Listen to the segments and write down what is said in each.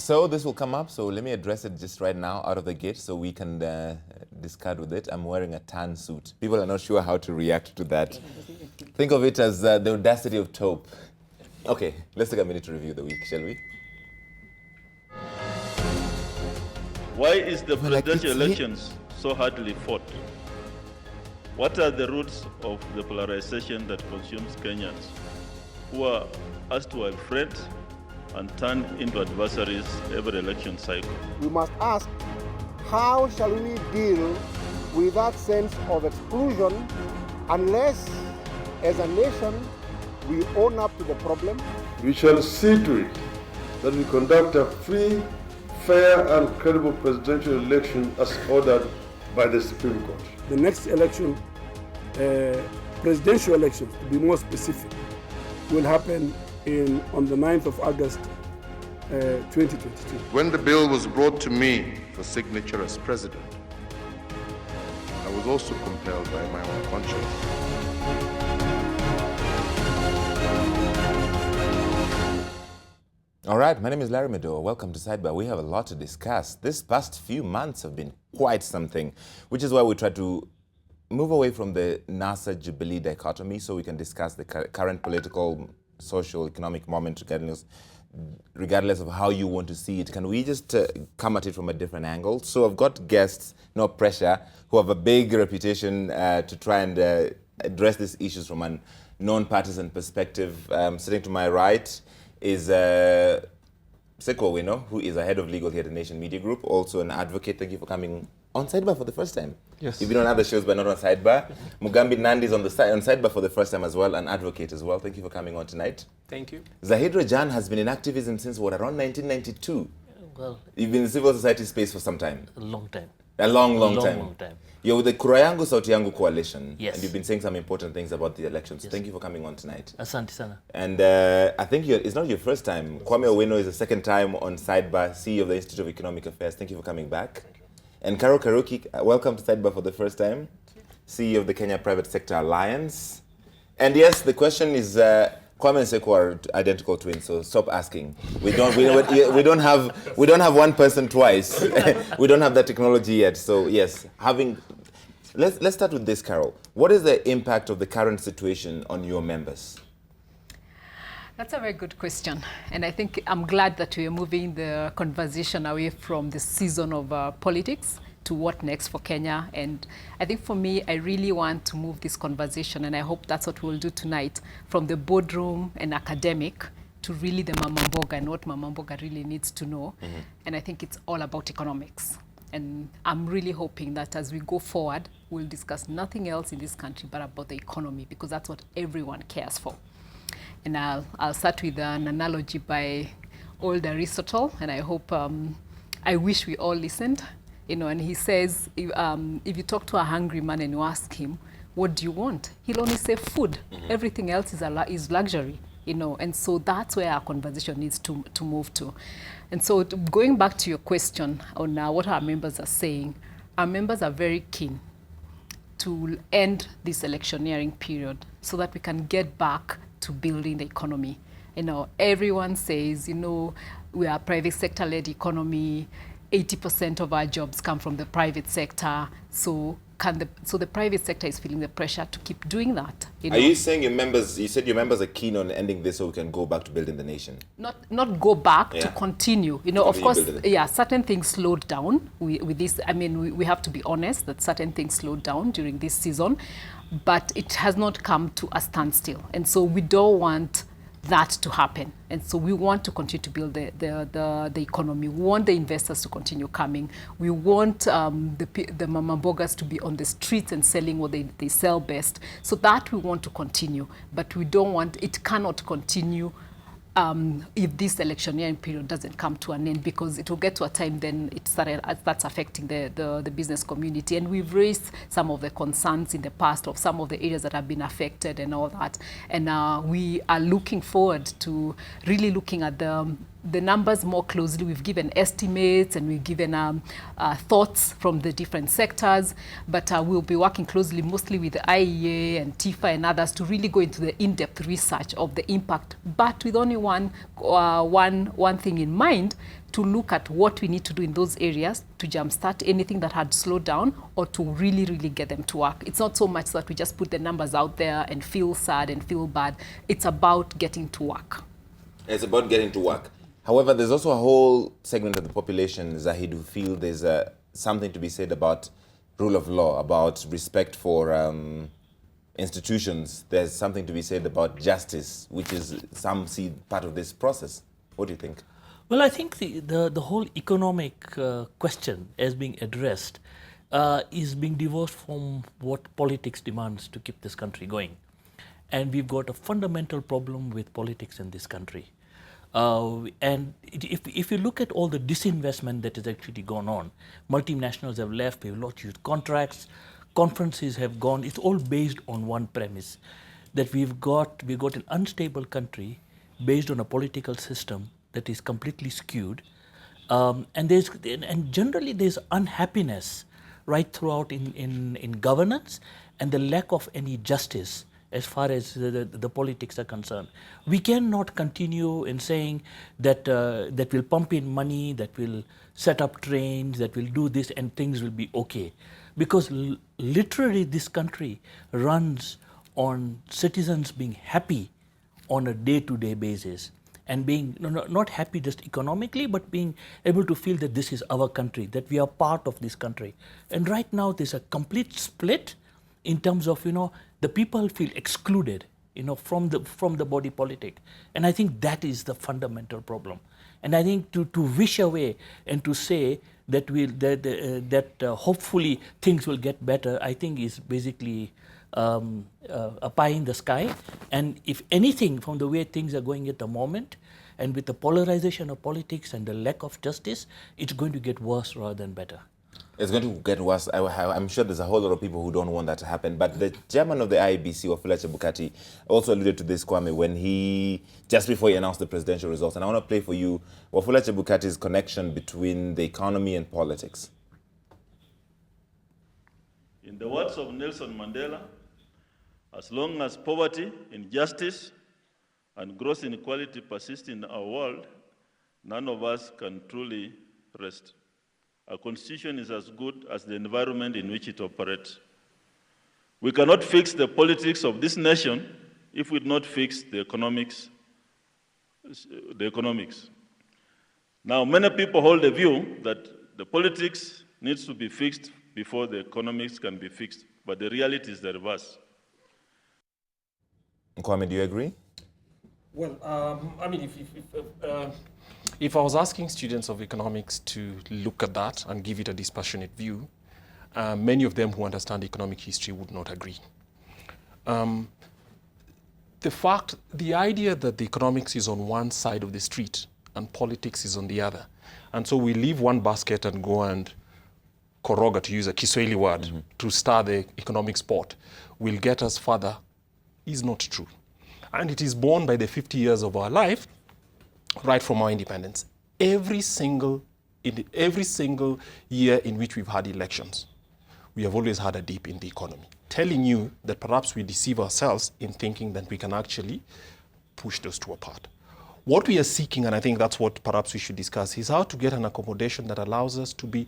So this will come up, so let me address it just right now out of the gate so we can discard with it. I'm wearing a tan suit. People are not sure how to react to that. Think of it as the audacity of taupe. Okay, let's take a minute to review the week, shall we? Why is the presidential elections so hardly fought? What are the roots of the polarization that consumes Kenyans who are asked to have friends and turned into adversaries every election cycle? We must ask, how shall we deal with that sense of exclusion unless, as a nation, we own up to the problem? We shall see to it that we conduct a free, fair and credible presidential election as ordered by the Supreme Court. The next election, presidential election, to be more specific, will happen on the 9th of August 2022. When the bill was brought to me for signature as president, I was also compelled by my own conscience. All right, my name is Larry Madowo. Welcome to Sidebar. We have a lot to discuss. This past few months have been quite something, which is why we try to move away from the NASA-Jubilee dichotomy so we can discuss the current political, social, economic moment regardless of how you want to see it. Can we just come at it from a different angle? So I've got guests, no pressure, who have a big reputation to try and address these issues from a non-partisan perspective. Sitting to my right is Seko Wino, who is a head of legal here at the Nation Media Group, also an advocate. Thank you for coming on Sidebar for the first time. Yes. You've been on other shows, but not on Sidebar. Mugambi Nandi is on Sidebar for the first time as well, an advocate as well. Thank you for coming on tonight. Thank you. Zahidra Jan has been in activism since, what, around 1992? Well, You've been in civil society space for some time. a long time. A long time. Long time. You're with the Kura Yangu Sauti Yangu coalition. Yes. And you've been saying some important things about the elections. Yes. Thank you for coming on tonight. Asante sana. And I think it's not your first time. Kwame Owino is the second time on Sidebar, CEO of the Institute of Economic Affairs. Thank you for coming back. And Karo Karuki, welcome to Sidebar for the first time, CEO of the Kenya Private Sector Alliance. And yes, the question is, Kwame and Seko are identical twins, so stop asking. We don't have one person twice. We don't have that technology yet. So yes, let's start with this, Carol. What is the impact of the current situation on your members? That's a very good question. And I think I'm glad that we're moving the conversation away from the season of politics to what next for Kenya. And I think for me, I really want to move this conversation, and I hope that's what we'll do tonight, from the boardroom and academic to really the Mama Mboga and what Mama Mboga really needs to know. Mm-hmm. And I think it's all about economics. And I'm really hoping that as we go forward, we'll discuss nothing else in this country but about the economy, because that's what everyone cares for. And I'll start with an analogy by old Aristotle, and I hope, I wish we all listened. You know, and he says, if you talk to a hungry man and you ask him, what do you want? He'll only say food. Mm-hmm. Everything else is luxury, you know. And so that's where our conversation needs to move to. And so going back to your question on what our members are saying, our members are very keen to end this electioneering period so that we can get back to building the economy. You know, everyone says, you know, we are a private sector-led economy. 80% of our jobs come from the private sector. So the private sector is feeling the pressure to keep doing that. You know? Are you saying you said your members are keen on ending this so we can go back to building the nation? Not go back, to continue. You know, of course, yeah, certain things slowed down with this. I mean, we have to be honest that certain things slowed down during this season, but it has not come to a standstill. And so we don't want that to happen. And so we want to continue to build the economy. We want the investors to continue coming. We want the Mama Mbogas to be on the streets and selling what they sell best. So that we want to continue. But we don't want, it cannot continue if this electioneering period doesn't come to an end, because it will get to a time then it starts affecting the business community. And we've raised some of the concerns in the past of some of the areas that have been affected and all that. And we are looking forward to really looking at the the numbers more closely. We've given estimates and we've given thoughts from the different sectors, but we'll be working closely mostly with the IEA and TIFA and others to really go into the in-depth research of the impact, but with only one thing in mind, to look at what we need to do in those areas to jumpstart anything that had slowed down or to really, really get them to work. It's not so much that we just put the numbers out there and feel sad and feel bad. It's about getting to work. It's about getting to work. However, there's also a whole segment of the population, Zahid, who feel there's something to be said about rule of law, about respect for institutions. There's something to be said about justice, which is some see part of this process. What do you think? Well, I think the whole economic question as being addressed is being divorced from what politics demands to keep this country going. And we've got a fundamental problem with politics in this country. And if you look at all the disinvestment that has actually gone on, multinationals have left, we've lost huge contracts, conferences have gone, it's all based on one premise, that we've got an unstable country based on a political system that is completely skewed, and generally there's unhappiness right throughout in governance and the lack of any justice as far as the politics are concerned. We cannot continue in saying that that will pump in money, that will set up trains, that will do this and things will be okay. Because literally this country runs on citizens being happy on a day-to-day basis. And being not happy just economically, but being able to feel that this is our country, that we are part of this country. And right now there's a complete split in terms of, the people feel excluded, from the body politic. And I think that is the fundamental problem. And I think to wish away and to say that hopefully things will get better, I think is basically a pie in the sky. And if anything, from the way things are going at the moment, and with the polarization of politics and the lack of justice, it's going to get worse rather than better. It's going to get worse. I'm sure there's a whole lot of people who don't want that to happen. But the chairman of the IEBC, Wafula Chebukati, also alluded to this, Kwame, when just before he announced the presidential results. And I want to play for you Wafula Chebukati's connection between the economy and politics. In the words of Nelson Mandela, as long as poverty, injustice, and gross inequality persist in our world, none of us can truly rest. Our constitution is as good as the environment in which it operates. We cannot fix the politics of this nation if we do not fix the economics. Now, many people hold the view that the politics needs to be fixed before the economics can be fixed, but the reality is the reverse. Kwame, do you agree? Well, if I was asking students of economics to look at that and give it a dispassionate view, many of them who understand economic history would not agree. The idea that the economics is on one side of the street and politics is on the other, and so we leave one basket and go and koroga, to use a Kiswahili word, to stir the economic sport, will get us further, is not true. And it is borne by the 50 years of our life, right from our independence. Every single year in which we've had elections, we have always had a dip in the economy, telling you that perhaps we deceive ourselves in thinking that we can actually push those two apart. What we are seeking, and I think that's what perhaps we should discuss, is how to get an accommodation that allows us to be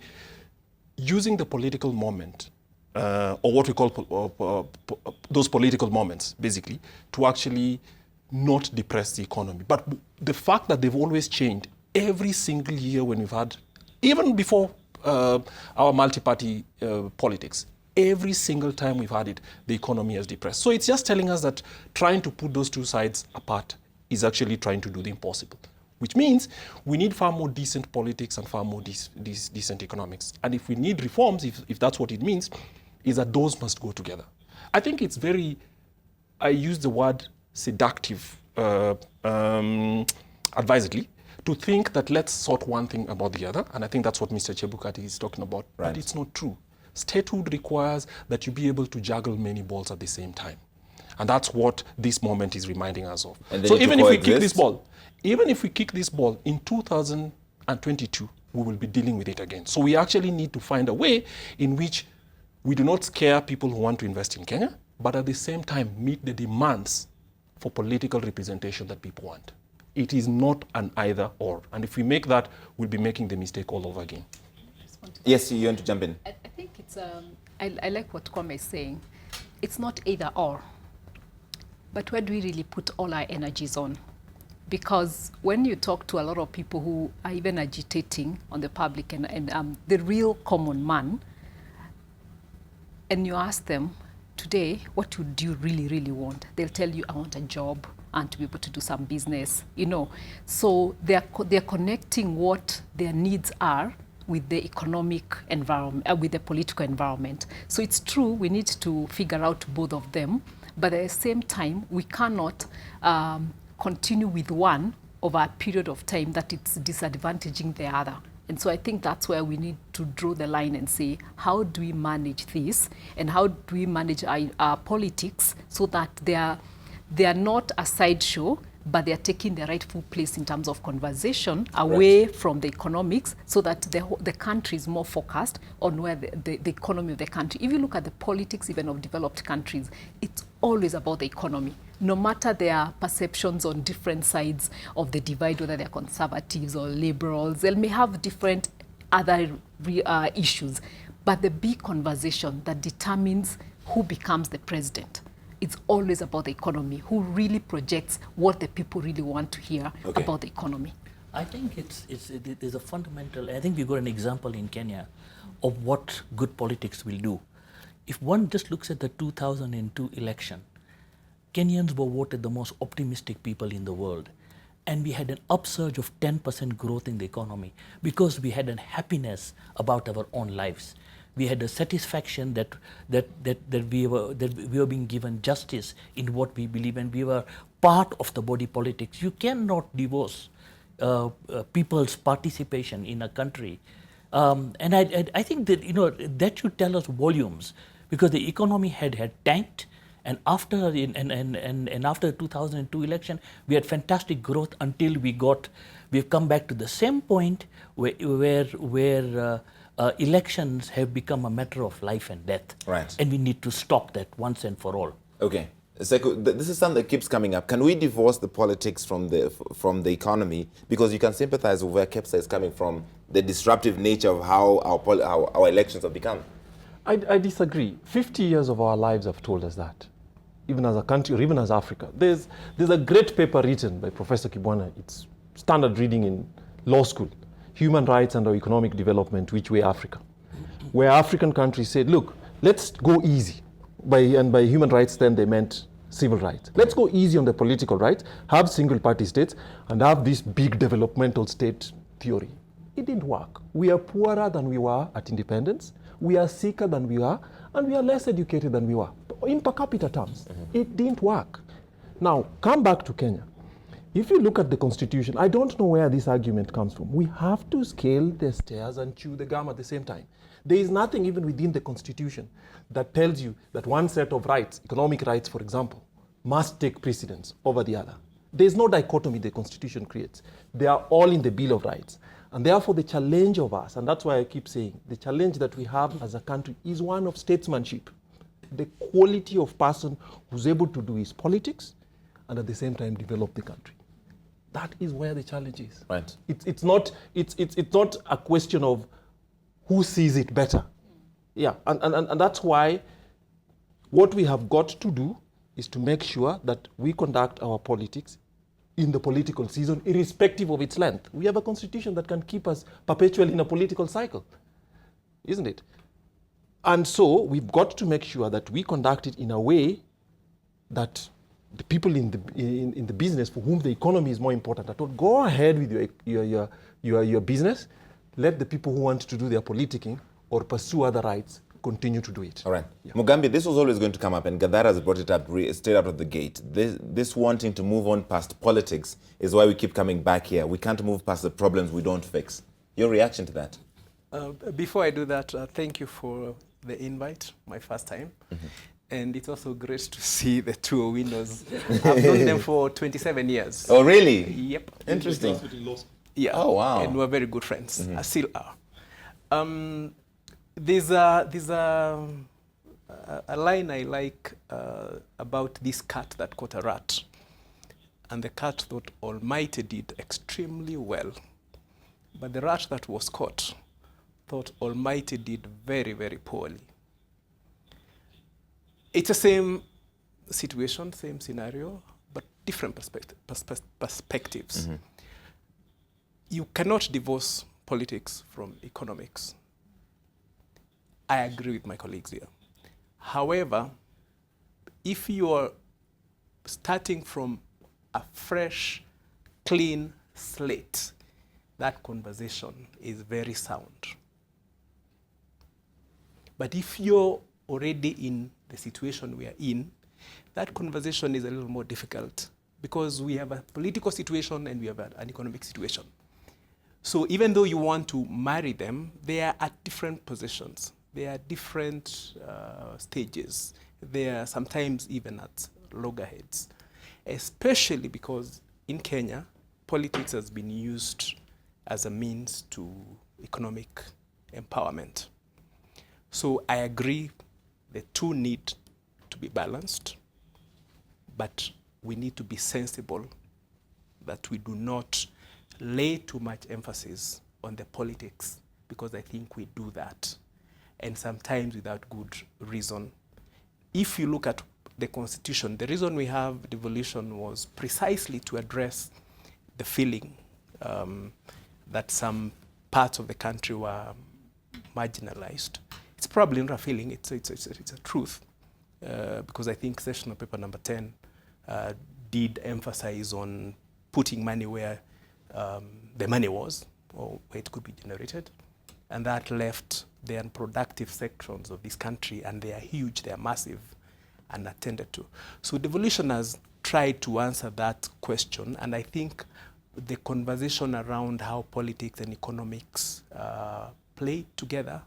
using the political moment, or what we call those political moments, basically, to actually not depress the economy. But the fact that they've always changed every single year when we've had, even before our multi-party politics, every single time we've had it, the economy has depressed. So it's just telling us that trying to put those two sides apart is actually trying to do the impossible, which means we need far more decent politics and far more decent economics. And if we need reforms, if that's what it means, is that those must go together. I think it's I use the word seductive advisedly, to think that let's sort one thing about the other. And I think that's what Mr. Chebukati is talking about. Right. But it's not true. Statehood requires that you be able to juggle many balls at the same time. And that's what this moment is reminding us of. So even if we kick this ball, in 2022, we will be dealing with it again. So we actually need to find a way in which we do not scare people who want to invest in Kenya, but at the same time meet the demands for political representation that people want. It is not an either or. And if we make that, we'll be making the mistake all over again. Yes, you want to jump in? I think it's, I like what Kwame is saying. It's not either or, but where do we really put all our energies on? Because when you talk to a lot of people who are even agitating on the public and the real common man, and you ask them, today, what would you really, really want? They'll tell you, I want a job and to be able to do some business, you know. So they're connecting what their needs are with the economic environment, with the political environment. So it's true, we need to figure out both of them, but at the same time, we cannot continue with one over a period of time that it's disadvantaging the other. And so I think that's where we need to draw the line and say, how do we manage this? And how do we manage our politics so that they are not a sideshow, but they are taking their rightful place in terms of conversation away from the economics, so that the country is more focused on where the economy of the country. If you look at the politics even of developed countries, it's always about the economy. No matter their perceptions on different sides of the divide, whether they're conservatives or liberals, they may have different other issues. But the big conversation that determines who becomes the president, it's always about the economy, who really projects what the people really want to hear about the economy. I think there's a fundamental, I think we got an example in Kenya of what good politics will do. If one just looks at the 2002 election, Kenyans were voted the most optimistic people in the world. And we had an upsurge of 10% growth in the economy because we had a happiness about our own lives. We had a satisfaction that we were being given justice in what we believe, and we were part of the body politics. You cannot divorce people's participation in a country. And I think that, you know, that should tell us volumes, because the economy had tanked. And after after 2002 election, we had fantastic growth until we've come back to the same point where elections have become a matter of life and death. Right. And we need to stop that once and for all. Okay. Sekou, this is something that keeps coming up. Can we divorce the politics from the economy? Because you can sympathize with where Kepsa is coming from, the disruptive nature of how our elections have become. I disagree. 50 years of our lives have told us that, even as a country or even as Africa. There's a great paper written by Professor Kibwana. It's standard reading in law school, Human Rights and Economic Development, Which Way Africa, where African countries said, look, let's go easy. And by human rights then they meant civil rights. Let's go easy on the political rights, have single party states, and have this big developmental state theory. It didn't work. We are poorer than we were at independence. We are sicker than we are, and we are less educated than we were. In per capita terms, it didn't work. Now, come back to Kenya. If you look at the constitution, I don't know where this argument comes from. We have to scale the stairs and chew the gum at the same time. There is nothing even within the constitution that tells you that one set of rights, economic rights, for example, must take precedence over the other. There is no dichotomy the constitution creates. They are all in the Bill of Rights. And therefore the challenge of us, and that's why I keep saying, the challenge that we have as a country is one of statesmanship. The quality of person who's able to do his politics and at the same time develop the country. That is where the challenge is. Right. It's not a question of who sees it better. Yeah, and that's why what we have got to do is to make sure that we conduct our politics in the political season, irrespective of its length. We have a constitution that can keep us perpetually in a political cycle, isn't it? And so we've got to make sure that we conduct it in a way that the people in the business for whom the economy is more important, go ahead with your business. Let the people who want to do their politicking or pursue other rights continue to do it. All right. Yeah. Mugambi, this was always going to come up, and Gadara has brought it up straight out of the gate. This wanting to move on past politics is why we keep coming back here. We can't move past the problems we don't fix. Your reaction to that? Before I do that, thank you for the invite, my first time. and it's also great to see the two winners. I've known them for 27 years. Oh, really? Yep. Interesting. Yeah. Oh, wow. And we're very good friends. I still are. There's a line I like about this cat that caught a rat. And the cat thought Almighty did extremely well. But the rat that was caught thought Almighty did very, very poorly. It's the same situation, same scenario, but different perspectives. You cannot divorce politics from economics. I agree with my colleagues here. However, if you are starting from a fresh, clean slate, that conversation is very sound. But if you're already in the situation we are in, that conversation is a little more difficult because we have a political situation and we have an economic situation. So even though you want to marry them, they are at different positions. They are different stages. They are sometimes even at loggerheads, especially because in Kenya, politics has been used as a means to economic empowerment. So I agree the two need to be balanced, but we need to be sensible that we do not lay too much emphasis on the politics, because I think we do that, and sometimes without good reason. If you look at the Constitution, the reason we have devolution was precisely to address the feeling that some parts of the country were marginalized. It's probably not a feeling, it's a truth, because I think sessional paper number 10 did emphasize on putting money where the money was, or where it could be generated, and that left the unproductive sections of this country, and they are huge, they are massive, unattended to. So devolution has tried to answer that question, and I think the conversation around how politics and economics play together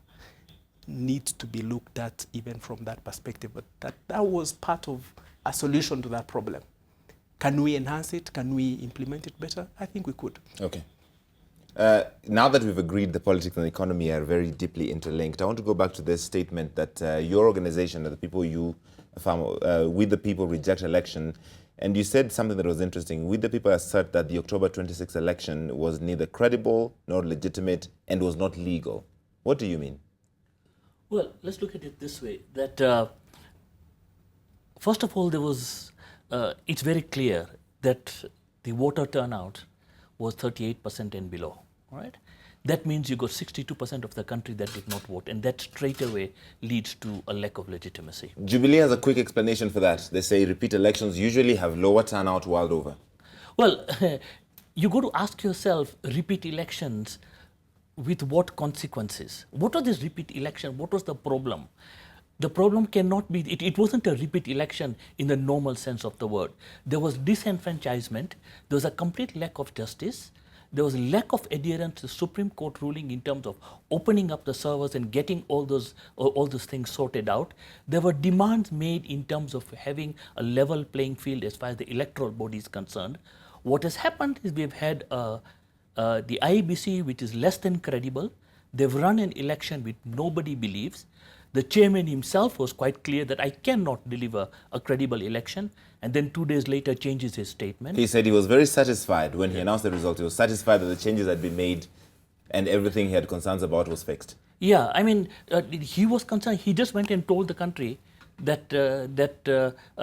needs to be looked at even from that perspective. But that was part of a solution to that problem. Can we enhance it? Can we implement it better? I think we could. Okay. Now that we've agreed the politics and the economy are very deeply interlinked, I want to go back to this statement that your organization, the people you found, We the People Reject Election, and you said something that was interesting. We the People assert that the October 26th election was neither credible nor legitimate and was not legal. What do you mean? Well, let's look at it this way, that first of all, there was, it's very clear that the voter turnout was 38% and below, right? That means you got 62% of the country that did not vote, and that straight away leads to a lack of legitimacy. Jubilee has a quick explanation for that. They say repeat elections usually have lower turnout world over. Well, you got to ask yourself, repeat elections, with what consequences? What are these repeat elections? What was the problem? The problem cannot be, it wasn't a repeat election in the normal sense of the word. There was disenfranchisement, there was a complete lack of justice, there was a lack of adherence to the Supreme Court ruling in terms of opening up the servers and getting all those things sorted out. There were demands made in terms of having a level playing field as far as the electoral body is concerned. What has happened is we've had the IEBC, which is less than credible. They've run an election which nobody believes. The chairman himself was quite clear that I cannot deliver a credible election, and then 2 days later changes his statement. He said he was very satisfied when he announced the result. He was satisfied that the changes had been made and everything he had concerns about was fixed. Yeah, I mean, he was concerned. He just went and told the country that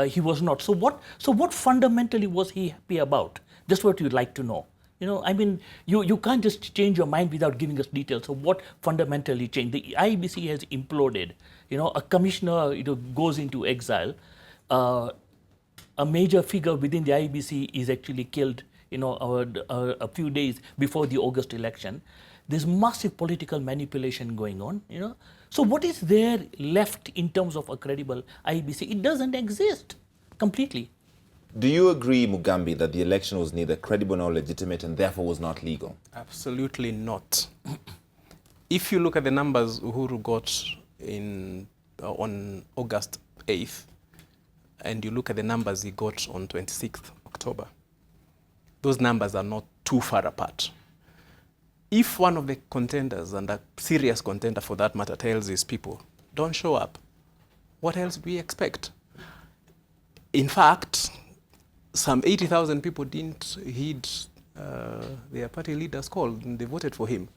he was not. So what fundamentally was he happy about? Just what you'd like to know. You know, I mean, you can't just change your mind without giving us details. So what fundamentally changed? The IEBC has imploded. You know, a commissioner goes into exile. A major figure within the IEBC is actually killed, a few days before the August election. There's massive political manipulation going on, So what is there left in terms of a credible IEBC? It doesn't exist completely. Do you agree, Mugambi, that the election was neither credible nor legitimate and therefore was not legal? Absolutely not. If you look at the numbers Uhuru got on August 8th, and you look at the numbers he got on 26th October, those numbers are not too far apart. If one of the contenders, and a serious contender for that matter, tells his people, don't show up, what else do we expect? In fact, some 80,000 people didn't heed their party leader's call, and they voted for him.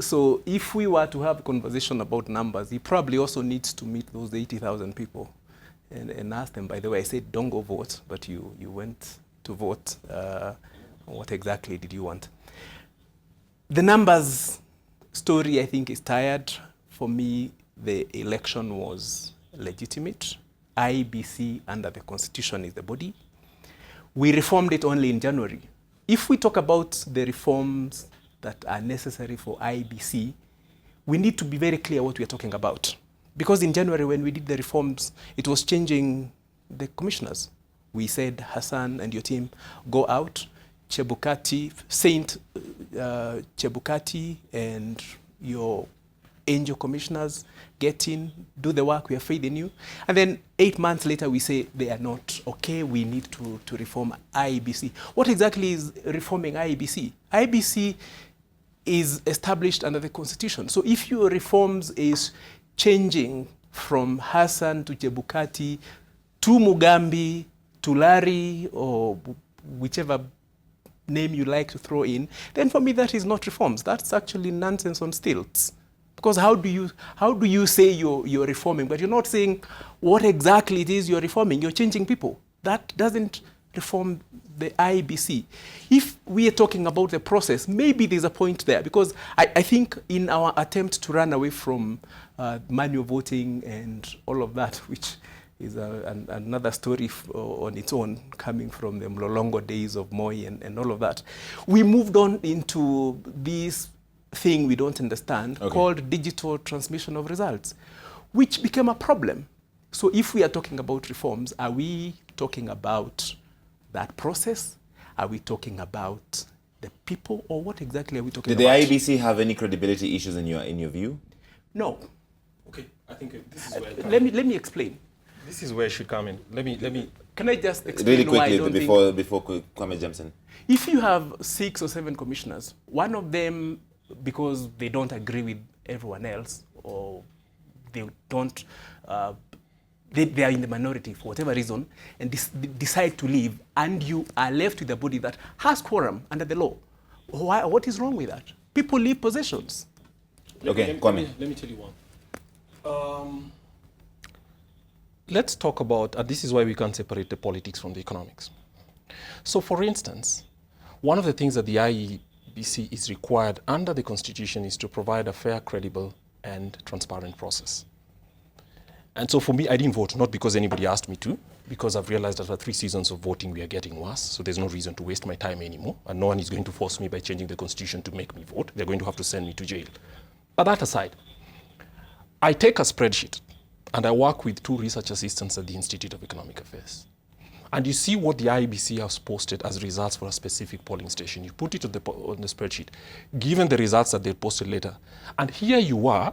So if we were to have a conversation about numbers, he probably also needs to meet those 80,000 people and ask them, by the way, I said don't go vote, but you went to vote. What exactly did you want? The numbers story, I think, is tired. For me, the election was legitimate. IEBC under the Constitution is the body. We reformed it only in January. If we talk about the reforms that are necessary for IEBC, we need to be very clear what we are talking about. Because in January, when we did the reforms, it was changing the commissioners. We said, Hassan and your team, go out, Chebukati, Saint Chebukati and your angel commissioners, get in, do the work, we are feeding you. And then 8 months later, we say they are not okay, we need to reform IEBC. What exactly is reforming IEBC? IEBC is established under the Constitution. So if your reforms is changing from Hassan to Chebukati to Mugambi to Larry or whichever name you like to throw in, then for me that is not reforms. That's actually nonsense on stilts. Because how do you say you're reforming, but you're not saying what exactly it is you're reforming? You're changing people. That doesn't reform the IEBC. If we are talking about the process, maybe there's a point there, because I think in our attempt to run away from manual voting and all of that, which is another story on its own, coming from the Mlolongo days of Moi and all of that, we moved on into this thing we don't understand called digital transmission of results, which became a problem. So if we are talking about reforms, are we talking about that process? Are we talking about the people, or what exactly are we talking about? Did the IEBC have any credibility issues in your view? No. Okay, I think this is where let me explain. This is where it should come in. Let me. Can I just explain really quickly why I don't before Kwame jumps in? If you have 6 or 7 commissioners, one of them, because they don't agree with everyone else, or they don't, they are in the minority for whatever reason, and decide to leave, and you are left with a body that has quorum under the law. What is wrong with that? People leave positions. Okay, Kwame. Let me tell you one. Let's talk about, and this is why we can't separate the politics from the economics. So for instance, one of the things that the IEBC is required under the Constitution is to provide a fair, credible, and transparent process. And so for me, I didn't vote, not because anybody asked me to, because I've realized that after 3 seasons of voting, we are getting worse, so there's no reason to waste my time anymore, and no one is going to force me by changing the Constitution to make me vote. They're going to have to send me to jail. But that aside, I take a spreadsheet, and I work with 2 research assistants at the Institute of Economic Affairs. And you see what the IEBC has posted as results for a specific polling station. You put it on the spreadsheet, given the results that they posted later. And here you are,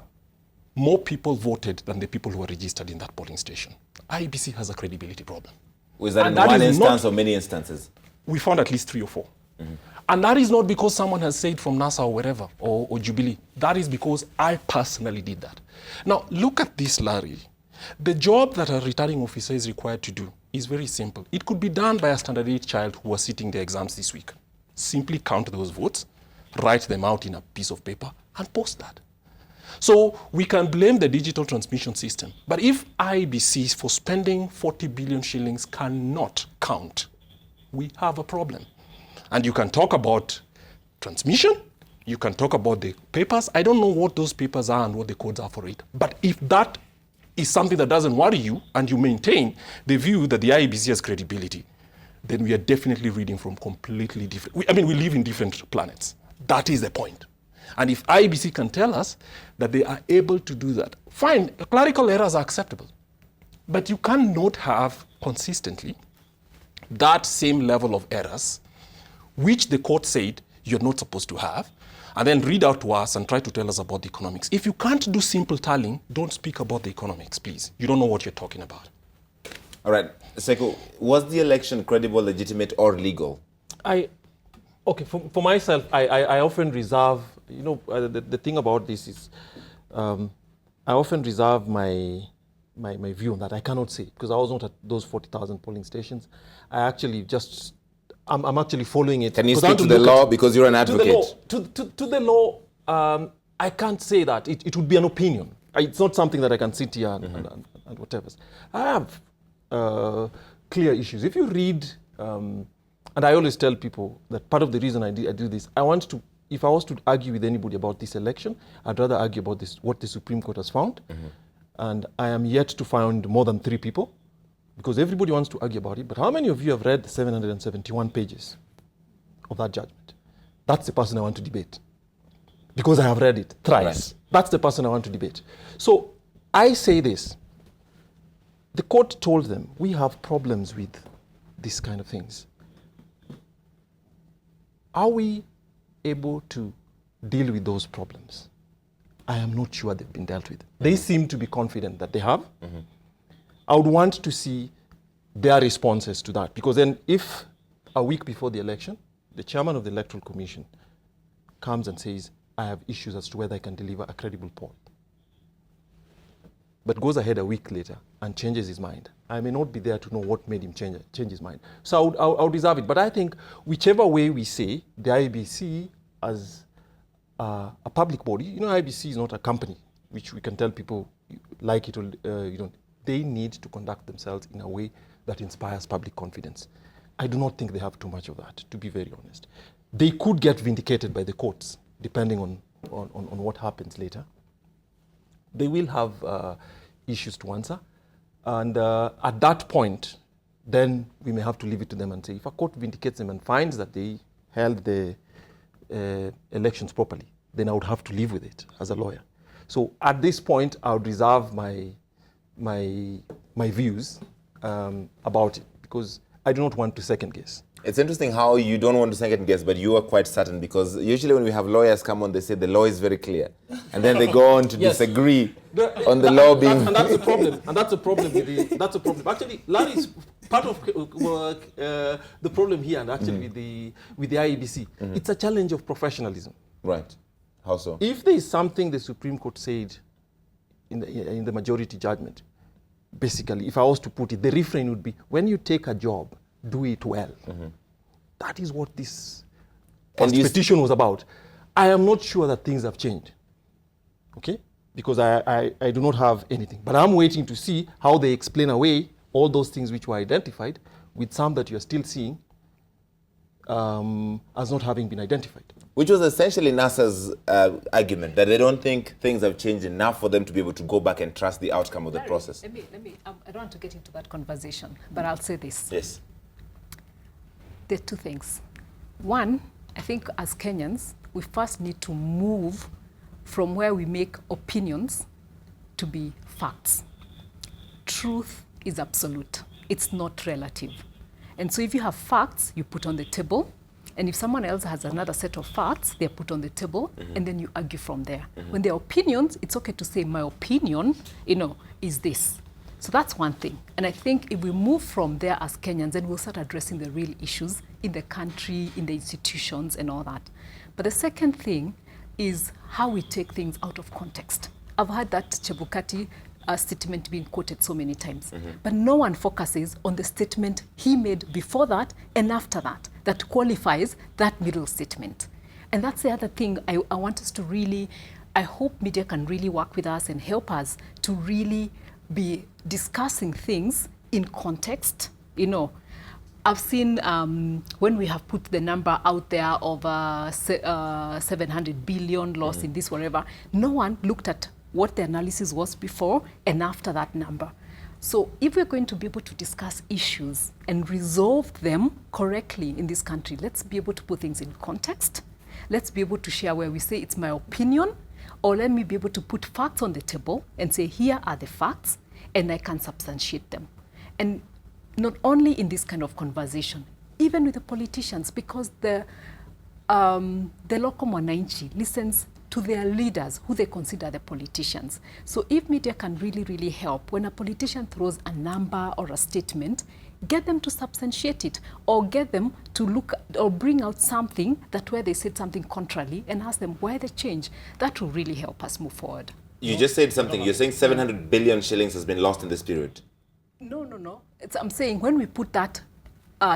more people voted than the people who were registered in that polling station. IEBC has a credibility problem. Was that in one instance or many instances? We found at least 3 or 4. Mm-hmm. And that is not because someone has said from NASA or wherever, or Jubilee. That is because I personally did that. Now, look at this, Larry. The job that a returning officer is required to do is very simple. It could be done by a standard 8 child who was sitting the exams this week. Simply count those votes, write them out in a piece of paper, and post that. So we can blame the digital transmission system. But if IEBC, for spending 40 billion shillings, cannot count, we have a problem. And you can talk about transmission, you can talk about the papers. I don't know what those papers are and what the codes are for it. But if that is something that doesn't worry you, and you maintain the view that the IEBC has credibility, then we are definitely reading from completely different, we live in different planets. That is the point. And if IEBC can tell us that they are able to do that, fine, clerical errors are acceptable. But you cannot have consistently that same level of errors, which the court said you're not supposed to have, and then read out to us and try to tell us about the economics. If you can't do simple tallying, don't speak about the economics, please. You don't know what you're talking about. All right, Seko, was the election credible, legitimate, or legal? Okay, for myself, I often reserve, the thing about this is, I often reserve my view on that. I cannot say, because I was not at those 40,000 polling stations. I actually I'm actually following it. Can you speak to the law, because you're an advocate? To the law, I can't say that. It would be an opinion. It's not something that I can sit here and whatever. I have clear issues. If you read, and I always tell people that part of the reason I do this, if I was to argue with anybody about this election, I'd rather argue about what the Supreme Court has found. And I am yet to find more than 3 people, because everybody wants to argue about it. But how many of you have read the 771 pages of that judgment? That's the person I want to debate, because I have read it thrice. Right. That's the person I want to debate. So I say this. The court told them, we have problems with these kind of things. Are we able to deal with those problems? I am not sure they've been dealt with. They seem to be confident that they have. I would want to see their responses to that, because then if a week before the election, the chairman of the Electoral Commission comes and says, I have issues as to whether I can deliver a credible poll, but goes ahead a week later and changes his mind, I may not be there to know what made him change his mind. So I would reserve it. But I think whichever way we say, the IEBC as a public body, IEBC is not a company, which we can tell people like it or you don't. They need to conduct themselves in a way that inspires public confidence. I do not think they have too much of that, to be very honest. They could get vindicated by the courts, depending on what happens later. They will have issues to answer. And at that point, then we may have to leave it to them and say, if a court vindicates them and finds that they held the elections properly, then I would have to live with it as a lawyer. So at this point, I would reserve my views about it, because I do not want to second guess. It's interesting how you don't want to second guess, but you are quite certain, because usually when we have lawyers come on, they say the law is very clear. And then they go on to disagree on the law being... And that's the problem. And that's the problem with Actually, Larry is part of the problem here, and actually with the IEBC. It's a challenge of professionalism. Right. How so? If there is something the Supreme Court said in the majority judgment, basically, if I was to put it, the refrain would be, when you take a job, do it well. That is what this petition was about. I am not sure that things have changed, okay? Because I do not have anything. But I'm waiting to see how they explain away all those things which were identified with some that you're still seeing as not having been identified. Which was essentially NASA's argument, that they don't think things have changed enough for them to be able to go back and trust the outcome of the process. Let me, I don't want to get into that conversation, but I'll say this. Yes. There are 2 things. One, I think as Kenyans, we first need to move from where we make opinions to be facts. Truth is absolute. It's not relative. And so if you have facts, you put on the table. And if someone else has another set of facts, they're put on the table, and then you argue from there. When there are opinions, it's okay to say, my opinion, is this. So that's one thing. And I think if we move from there as Kenyans, then we'll start addressing the real issues in the country, in the institutions, and all that. But the second thing is how we take things out of context. I've heard that Chebukati statement being quoted so many times, but no one focuses on the statement he made before that and after that qualifies that middle statement. And that's the other thing I want us to really, I hope media can really work with us and help us to really be discussing things in context. I've seen when we have put the number out there of 700 billion loss in this, whatever, no one looked at what the analysis was before and after that number. So if we're going to be able to discuss issues and resolve them correctly in this country, let's be able to put things in context. Let's be able to share where we say it's my opinion, or let me be able to put facts on the table and say, here are the facts, and I can substantiate them. And not only in this kind of conversation, even with the politicians, because the local mwananchi listens to their leaders, who they consider the politicians. So if media can really, really help, when a politician throws a number or a statement, get them to substantiate it, or get them to look or bring out something that where they said something contrary and ask them why they change. That will really help us move forward. You just said something. You're saying 700 billion shillings has been lost in this period. No. I'm saying when we put that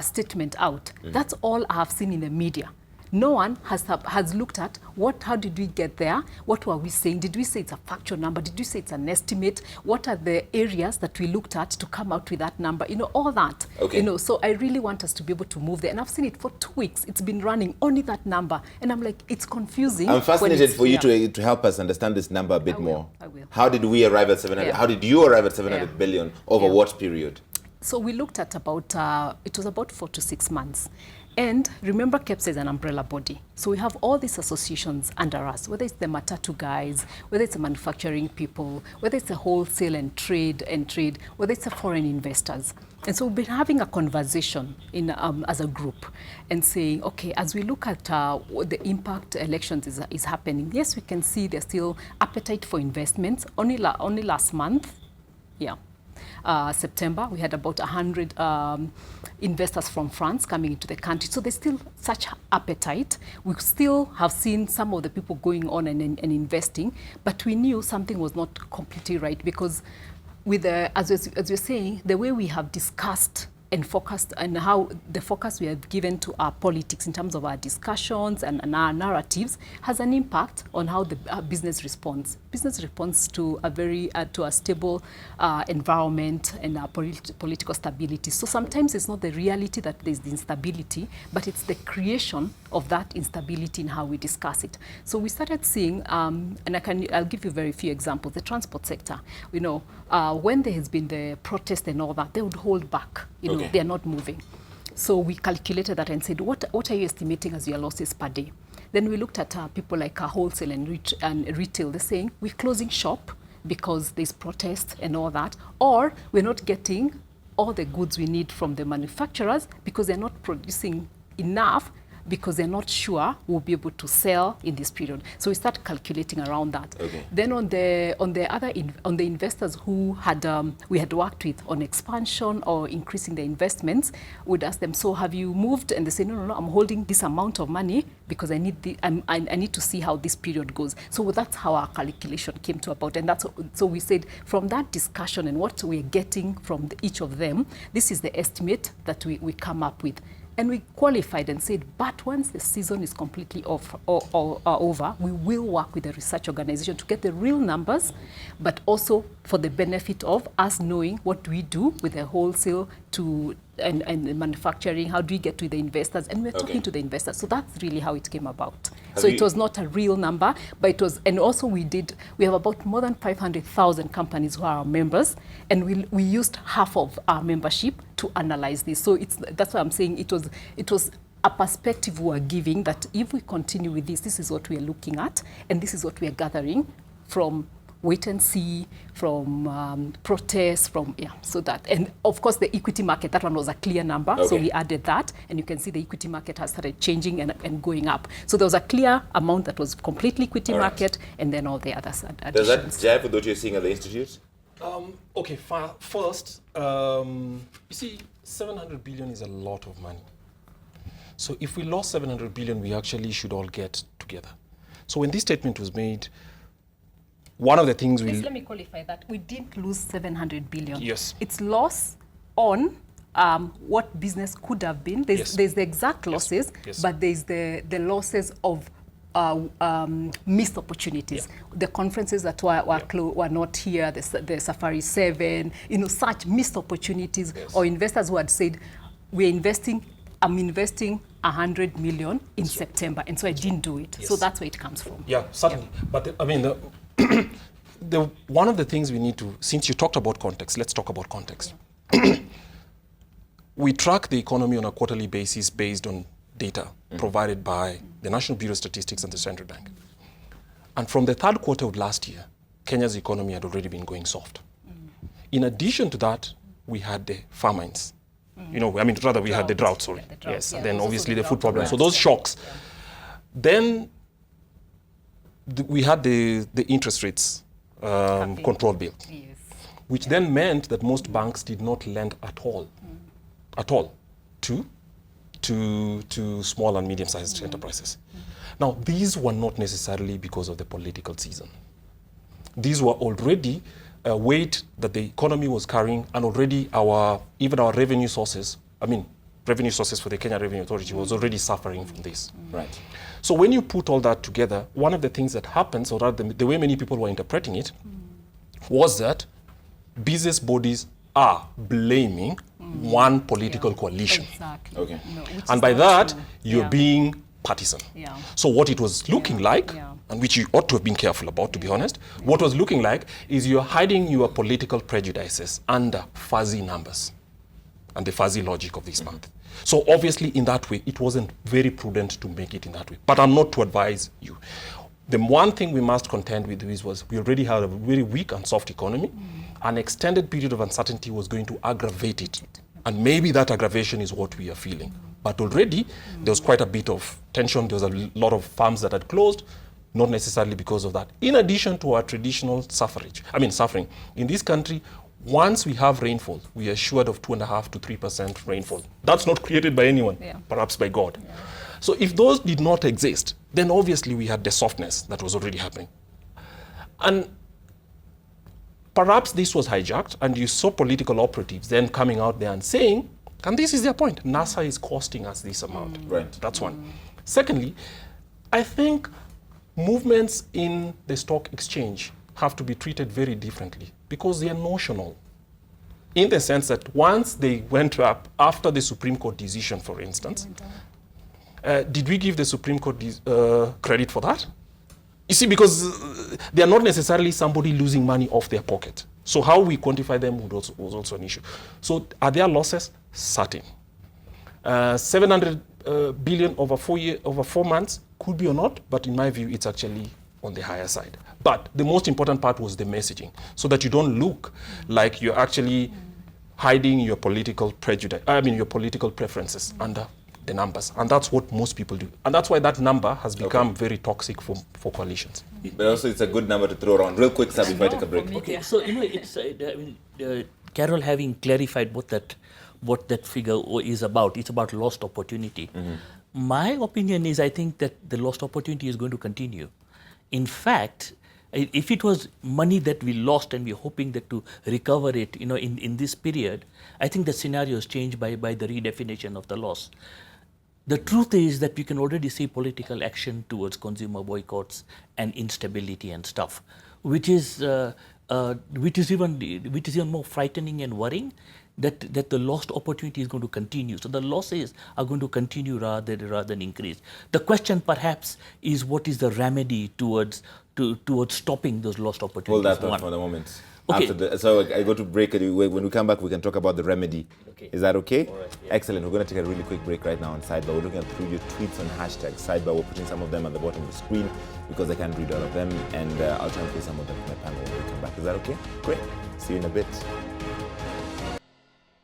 statement out, that's all I have seen in the media. No one has looked at how did we get there? What were we saying? Did we say it's a factual number? Did we say it's an estimate? What are the areas that we looked at to come out with that number? All that. Okay. So I really want us to be able to move there. And I've seen it for 2 weeks. It's been running only that number. And I'm like, it's confusing. I'm fascinated for you to help us understand this number a bit more. I will. How did we arrive at 700? Yeah. How did you arrive at 700 billion over what period? So we looked at it was about 4 to 6 months. And remember, KEPSA is an umbrella body. So we have all these associations under us, whether it's the Matatu guys, whether it's the manufacturing people, whether it's the wholesale and trade, whether it's the foreign investors. And so we've been having a conversation as a group and saying, okay, as we look at what the impact elections is happening, yes, we can see there's still appetite for investments. Only last month, September, we had about 100 investors from France coming into the country. So there's still such appetite. We still have seen some of the people going on and investing, but we knew something was not completely right because with as we're saying, the way we have discussed and focused and how the focus we have given to our politics in terms of our discussions and our narratives has an impact on how the business responds. Business responds to a stable environment and political stability. So sometimes it's not the reality that there's the instability, but it's the creation of that instability in how we discuss it. So we started seeing, and I'll give you very few examples. The transport sector, when there has been the protest and all that, they would hold back. They are not moving. So we calculated that and said, what are you estimating as your losses per day? Then we looked at people like wholesale and retail. They're saying we're closing shop because there's protest and all that, or we're not getting all the goods we need from the manufacturers because they're not producing enough because they're not sure we'll be able to sell in this period. So we start calculating around that. Okay. Then on the investors who we had worked with on expansion or increasing the investments, we'd ask them, so have you moved? And they say, no, I'm holding this amount of money because I need to see how this period goes. So that's how our calculation came to about. And so we said from that discussion and what we're getting from each of them, this is the estimate that we come up with. And we qualified and said, but once the season is completely over, we will work with the research organization to get the real numbers, but also for the benefit of us knowing what we do with the wholesale and the manufacturing, how do we get to the investors, and we're talking to the investors. So that's really how it came about. So it was not a real number, but it was, and also we have about more than 500,000 companies who are our members, and we used half of our membership to analyze this. So that's why I'm saying it was a perspective we are giving that if we continue with this is what we are looking at, and this is what we are gathering from wait and see, from protests, so that. And of course the equity market, that one was a clear number, so we added that, and you can see the equity market has started changing and going up. So there was a clear amount that was completely equity market, and then all the others additions. Does that jive with what you're seeing at the institute? Okay, first, you see, 700 billion is a lot of money. So if we lost 700 billion, we actually should all get together. So when this statement was made, one of the things let me qualify that. We didn't lose 700 billion. Yes. It's loss on what business could have been. There's the exact losses, but there's the losses of missed opportunities. The conferences that were not here, the Safari 7, such missed opportunities, or investors who had said, I'm investing 100 million in September, and so I didn't do it. So that's where it comes from. Yeah, certainly. But one of the things we need to, since you talked about context, let's talk about context. We track the economy on a quarterly basis based on data provided by the National Bureau of Statistics and the Central Bank. And from the third quarter of last year, Kenya's economy had already been going soft. In addition to that, we had the famines. We had the drought, sorry. And then obviously the food problem. So those shocks. Then we had the interest rates control bill, Yes. which then meant that most banks did not lend at all, to small and medium-sized enterprises. Now, these were not necessarily because of the political season. These were already a weight that the economy was carrying, and already even our revenue sources, revenue sources for the Kenya Revenue Authority was already suffering from this. Right. So when you put all that together, one of the things that happens, or rather the way many people were interpreting it, was that business bodies are blaming one political coalition. Exactly. Okay. No, And by that, you're being partisan. Yeah. So what it was looking like, and which you ought to have been careful about, to be honest, what was looking like is you're hiding your political prejudices under fuzzy numbers and the fuzzy logic of this month. So obviously, in that way, it wasn't very prudent to make it in that way. But I'm not to advise you. The one thing we must contend with was we already had a very weak and soft economy. An extended period of uncertainty was going to aggravate it. And maybe that aggravation is what we are feeling. But already, there was quite a bit of tension. There was a lot of farms that had closed, not necessarily because of that. In addition to our traditional suffering. In this country, once we have rainfall, we are assured of 2.5% to 3% rainfall. That's not created by anyone, perhaps by God. Yeah. So if those did not exist, then obviously we had the softness that was already happening. And perhaps this was hijacked, and you saw political operatives then coming out there and saying, and this is their point, NASA is costing us this amount. Right. That's one. Secondly, I think movements in the stock exchange have to be treated very differently because they are notional. In the sense that once they went up after the Supreme Court decision, for instance, did we give the Supreme Court credit for that? You see, because they are not necessarily somebody losing money off their pocket. So how we quantify them was also an issue. So are there losses? Certain. 700 billion over 4 months could be or not, but in my view, it's actually on the higher side. But the most important part was the messaging, so that you don't look like you're actually hiding your political your political preferences under the numbers. And that's what most people do. And that's why that number has become very toxic for coalitions. But also it's a good number to throw around. Real quick, sir, before I take a break. Okay, so, it's, Carol having clarified what that figure is about. It's about lost opportunity. My opinion is I think that the lost opportunity is going to continue. In fact, if it was money that we lost and we're hoping that to recover it, in this period, I think the scenario has changed by the redefinition of the loss. The truth is that we can already see political action towards consumer boycotts and instability and stuff, which is even more frightening and worrying. That the lost opportunity is going to continue. So the losses are going to continue rather than increase. The question perhaps is what is the remedy towards stopping those lost opportunities? Hold that thought for the moment. Okay. So I go to break. When we come back, we can talk about the remedy. Okay. Is that okay? All right, yeah. Excellent. We're going to take a really quick break right now on Sidebar. We're looking through your tweets on hashtag Sidebar. We're putting some of them at the bottom of the screen because I can't read all of them, and I'll try and play some of them for my panel when we come back. Is that okay? Great. See you in a bit.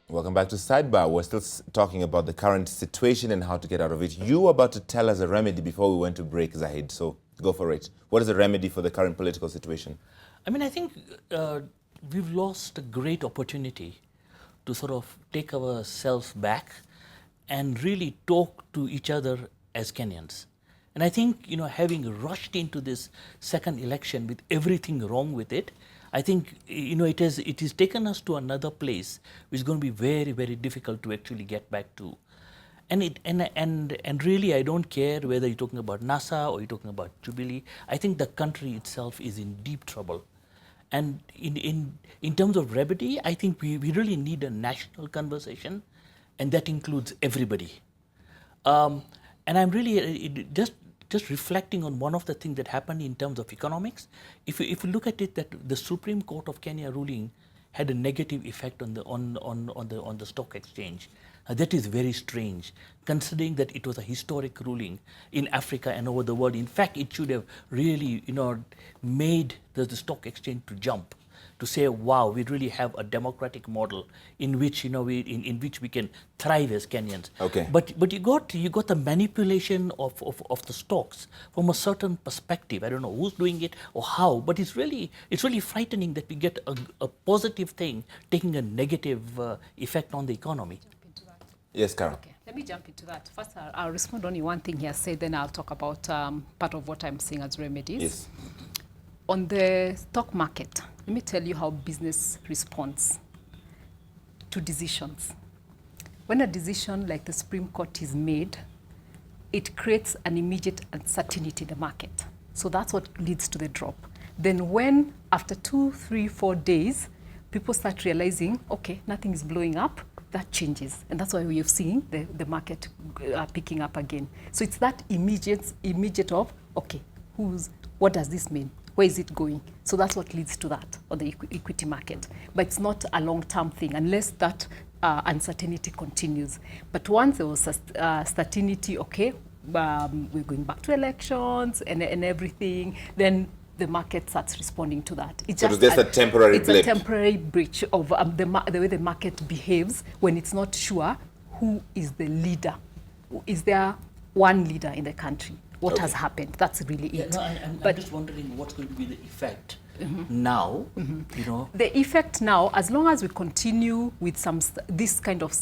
Welcome back to Sidebar. We're still talking about the current situation and how to get out of it. You were about to tell us a remedy before we went to break, Zahid, so go for it. What is the remedy for the current political situation? I think we've lost a great opportunity to sort of take ourselves back and really talk to each other as Kenyans. And I think, having rushed into this second election with everything wrong with it, I think it has taken us to another place which is going to be very, very difficult to actually get back to. And really, I don't care whether you're talking about NASA or you're talking about Jubilee. I think the country itself is in deep trouble. And in terms of remedy, I think we really need a national conversation, and that includes everybody. And I'm really just reflecting on one of the things that happened in terms of economics. If you look at it, that the Supreme Court of Kenya ruling had a negative effect on the stock exchange. That is very strange, considering that it was a historic ruling in Africa and over the world. In fact, it should have really, made the stock exchange to jump. to say, wow, we really have a democratic model in which, you know, in which we can thrive as Kenyans. Okay. But you got the manipulation of the stocks from a certain perspective. I don't know who's doing it or how, but it's really frightening that we get a positive thing taking a negative effect on the economy. Yes, Carol. Okay, let me jump into that. First, I'll respond only one thing he has said, then I'll talk about part of what I'm seeing as remedies. Yes. On the stock market, let me tell you how business responds to decisions. When a decision like the Supreme Court is made, it creates an immediate uncertainty in the market. So that's what leads to the drop. Then when, after 2, 3, 4 days, people start realizing, okay, nothing is blowing up, that changes. And that's why we have seen the market picking up again. So it's that immediate of, okay, what does this mean? Where is it going? So that's what leads to that on the equity market. But it's not a long-term thing unless that uncertainty continues. But once there was certainty, okay, we're going back to elections and everything, then the market starts responding to that. It's just a temporary blip. It's a temporary breach of the way the market behaves when it's not sure who is the leader. Is there one leader in the country? What has happened? That's really it. No, I'm just wondering what's going to be the effect now, you know. The effect now, as long as we continue with this kind of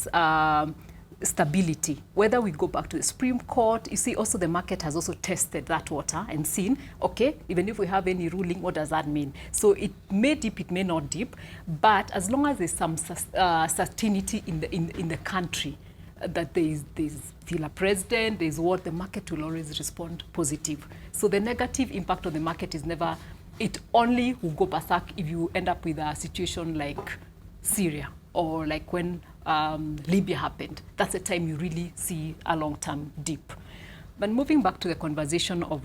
stability, whether we go back to the Supreme Court, you see also the market has also tested that water and seen, okay, even if we have any ruling, what does that mean? So it may dip, it may not dip, but as long as there's some certainty in the country, that there's still a president, there's what, the market will always respond positive. So the negative impact on the market is never, it only will go berserk if you end up with a situation like Syria or like when Libya happened. That's the time you really see a long-term dip. But moving back to the conversation of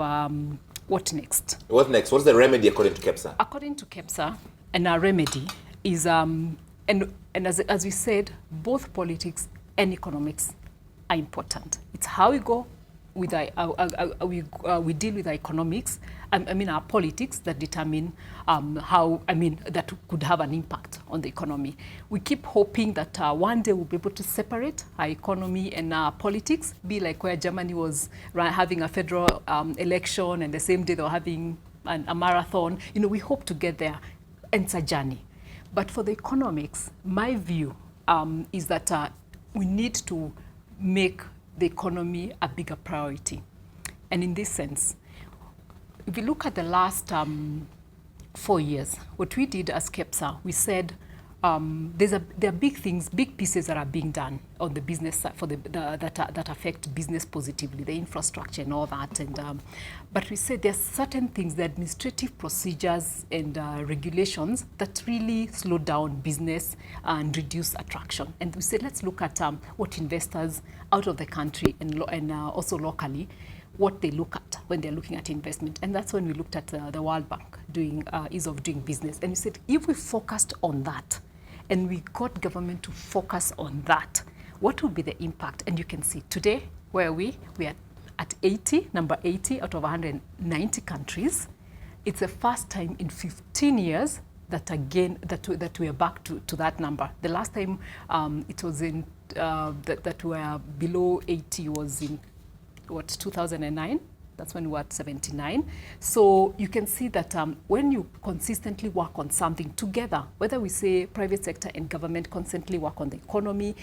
what next? What next? What's the remedy according to KEPSA? According to KEPSA, and our remedy is, and as we said, both politics and economics are important. It's how we go with we deal with our economics, our politics that determine that could have an impact on the economy. We keep hoping that one day we'll be able to separate our economy and our politics, be like where Germany was having a federal election and the same day they were having a marathon. You know, we hope to get there, and it's a journey. But for the economics, my view is that we need to make the economy a bigger priority. And in this sense, if you look at the last 4 years, what we did as KEPSA, we said there are big things, big pieces that are being done on the business side for that affect business positively, the infrastructure and all that. And but we said there's certain things, the administrative procedures and regulations that really slow down business and reduce attraction. And we said let's look at what investors out of the country and also locally, what they look at when they're looking at investment. And that's when we looked at the World Bank doing ease of doing business. And we said if we focused on that, and we got government to focus on that, what would be the impact? And you can see today, where we are at 80, number 80 out of 190 countries. It's the first time in 15 years that again, that we are back to that number. The last time it was in, that we were below 80 was in, 2009? That's when we were at 79. So you can see that when you consistently work on something together, whether we say private sector and government constantly work on the economy,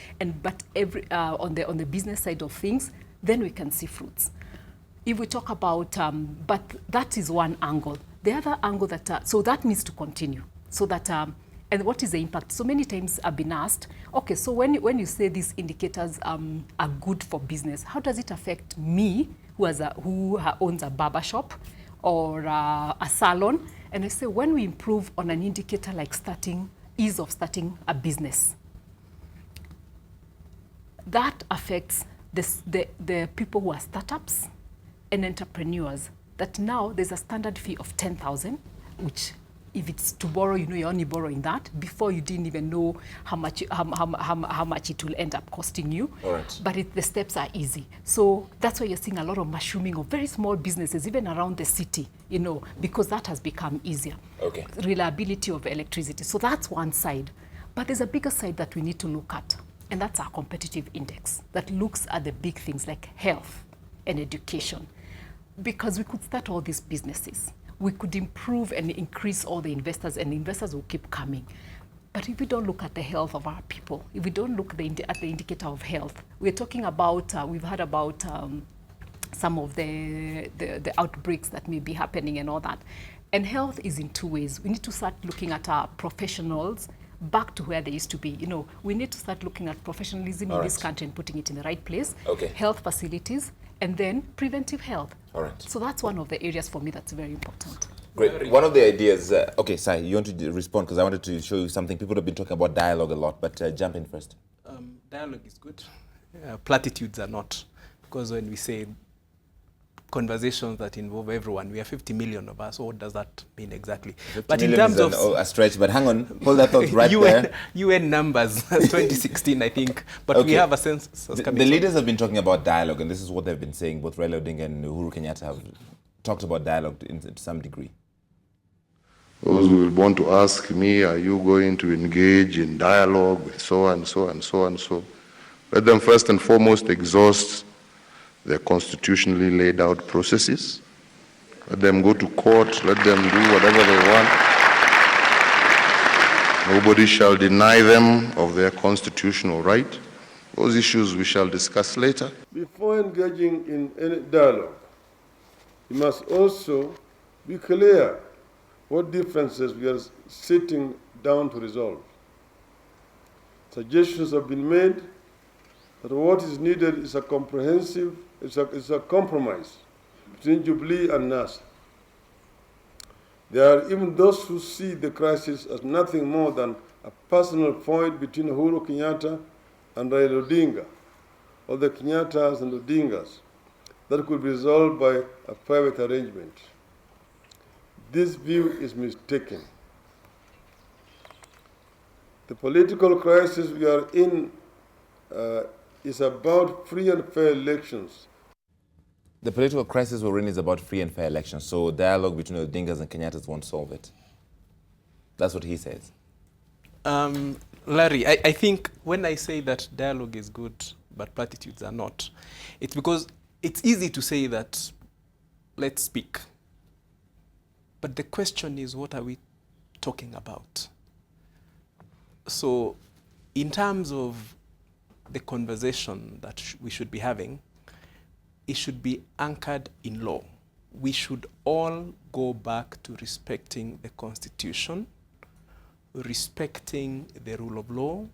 but on the business side of things, then we can see fruits. If we talk about, but that is one angle. The other angle so that needs to continue. So that, and what is the impact? So many times I've been asked, okay, so when you say these indicators are good for business, how does it affect me, who owns a barber shop or a salon? And I say, when we improve on an indicator like ease of starting a business, that affects the people who are startups and entrepreneurs, that now there's a standard fee of 10,000, which if it's to borrow, you know you're only borrowing that. Before, you didn't even know how much it will end up costing you. All right. But the steps are easy. So that's why you're seeing a lot of mushrooming of very small businesses, even around the city, you know, because that has become easier. Okay. Reliability of electricity. So that's one side. But there's a bigger side that we need to look at, and that's our competitive index that looks at the big things like health and education. Because we could start all these businesses. We could improve and increase all the investors, and investors will keep coming. But if we don't look at the health of our people, if we don't look at the indicator of health, we're talking about, we've heard about some of the outbreaks that may be happening and all that. And health is in two ways. We need to start looking at our professionals back to where they used to be. You know, we need to start looking at professionalism in this country and putting it in the right place. Okay. Health facilities, and then preventive health. All right. So that's one of the areas for me that's very important. Great. One of the ideas, okay, Sai, you want to respond because I wanted to show you something. People have been talking about dialogue a lot, but jump in first. Dialogue is good. Platitudes are not. Because when we say conversations that involve everyone, we have 50 million of us. So what does that mean exactly? But in terms of a stretch, but hang on, hold that thought right there. UN numbers, 2016, I think. But okay. We have a sense. The leaders have been talking about dialogue, and this is what they've been saying. Both Raila Odinga and Uhuru Kenyatta have talked about dialogue to some degree. Those who will want to ask me, are you going to engage in dialogue with so and so and so and so? Let them first and foremost exhaust their constitutionally laid out processes. Let them go to court, let them do whatever they want. Nobody shall deny them of their constitutional right. Those issues we shall discuss later. Before engaging in any dialogue, we must also be clear what differences we are sitting down to resolve. Suggestions have been made that what is needed is a comprehensive, it's a compromise between Jubilee and NASA. There are even those who see the crisis as nothing more than a personal point between Uhuru Kenyatta and Raila Odinga, or the Kenyatas and Odingas, that could be resolved by a private arrangement. This view is mistaken. The political crisis we are in is about free and fair elections. The political crisis we're in is about free and fair elections, so dialogue between the Odingas and Kenyatas won't solve it. That's what he says. Larry, I think when I say that dialogue is good, but platitudes are not, it's because it's easy to say that, let's speak. But the question is, what are we talking about? So in terms of the conversation that we should be having, it should be anchored in law. We should all go back to respecting the Constitution, respecting the rule of law,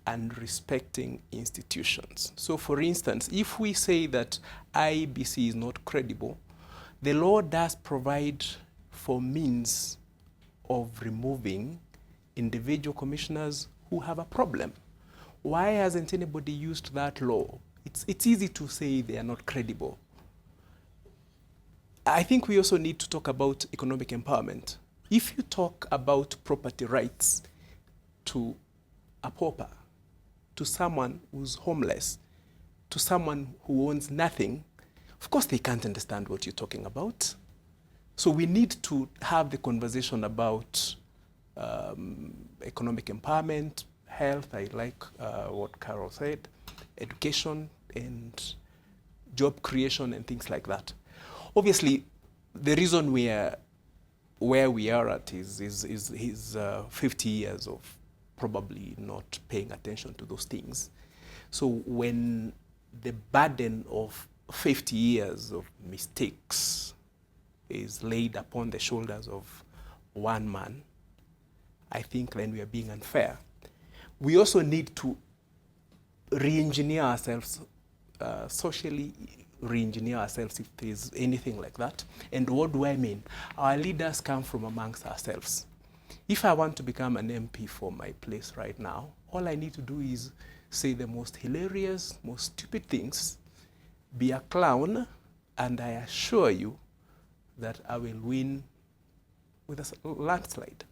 and respecting institutions. So for instance, if we say that IEBC is not credible, the law does provide for means of removing individual commissioners who have a problem. Why hasn't anybody used that law? It's easy to say they are not credible. I think we also need to talk about economic empowerment. If you talk about property rights to a pauper, to someone who's homeless, to someone who owns nothing, of course they can't understand what you're talking about. So we need to have the conversation about economic empowerment, health, I like what Carol said, education and job creation and things like that. Obviously, the reason we are where we are at is his 50 years of probably not paying attention to those things. So when the burden of 50 years of mistakes is laid upon the shoulders of one man, I think then we are being unfair. We also need to re-engineer ourselves, socially re-engineer ourselves if there is anything like that. And what do I mean? Our leaders come from amongst ourselves. If I want to become an MP for my place right now, all I need to do is say the most hilarious, most stupid things, be a clown, and I assure you that I will win with a landslide.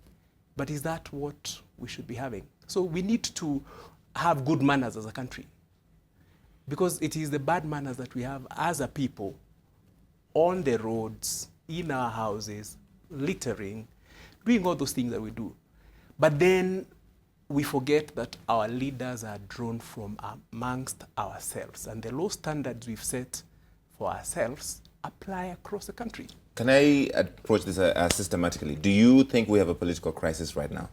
But is that what we should be having? So we need to have good manners as a country, because it is the bad manners that we have as a people on the roads, in our houses, littering, doing all those things that we do. But then we forget that our leaders are drawn from amongst ourselves, and the low standards we've set for ourselves apply across the country. Can I approach this systematically? Do you think we have a political crisis right now?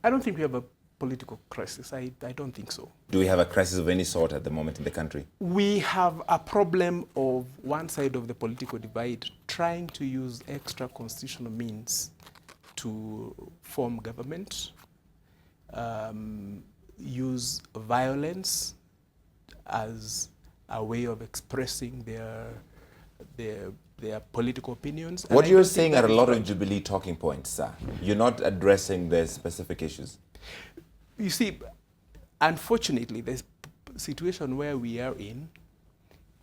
I don't think we have a political crisis. I don't think so. Do we have a crisis of any sort at the moment in the country? We have a problem of one side of the political divide trying to use extra constitutional means to form government, use violence as a way of expressing their political opinions. What you're saying are a lot of Jubilee talking points, sir. You're not addressing the specific issues. You see, unfortunately, the situation where we are in,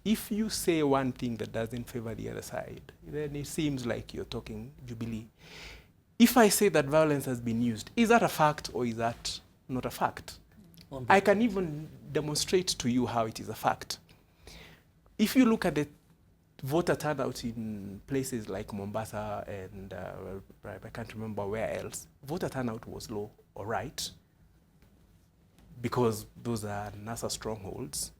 if you say one thing that doesn't favor the other side, then it seems like you're talking Jubilee. If I say that violence has been used, is that a fact or is that not a fact? I can even demonstrate to you how it is a fact. If you look at the voter turnout in places like Mombasa and I can't remember where else, voter turnout was low, all right, because those are NASA strongholds.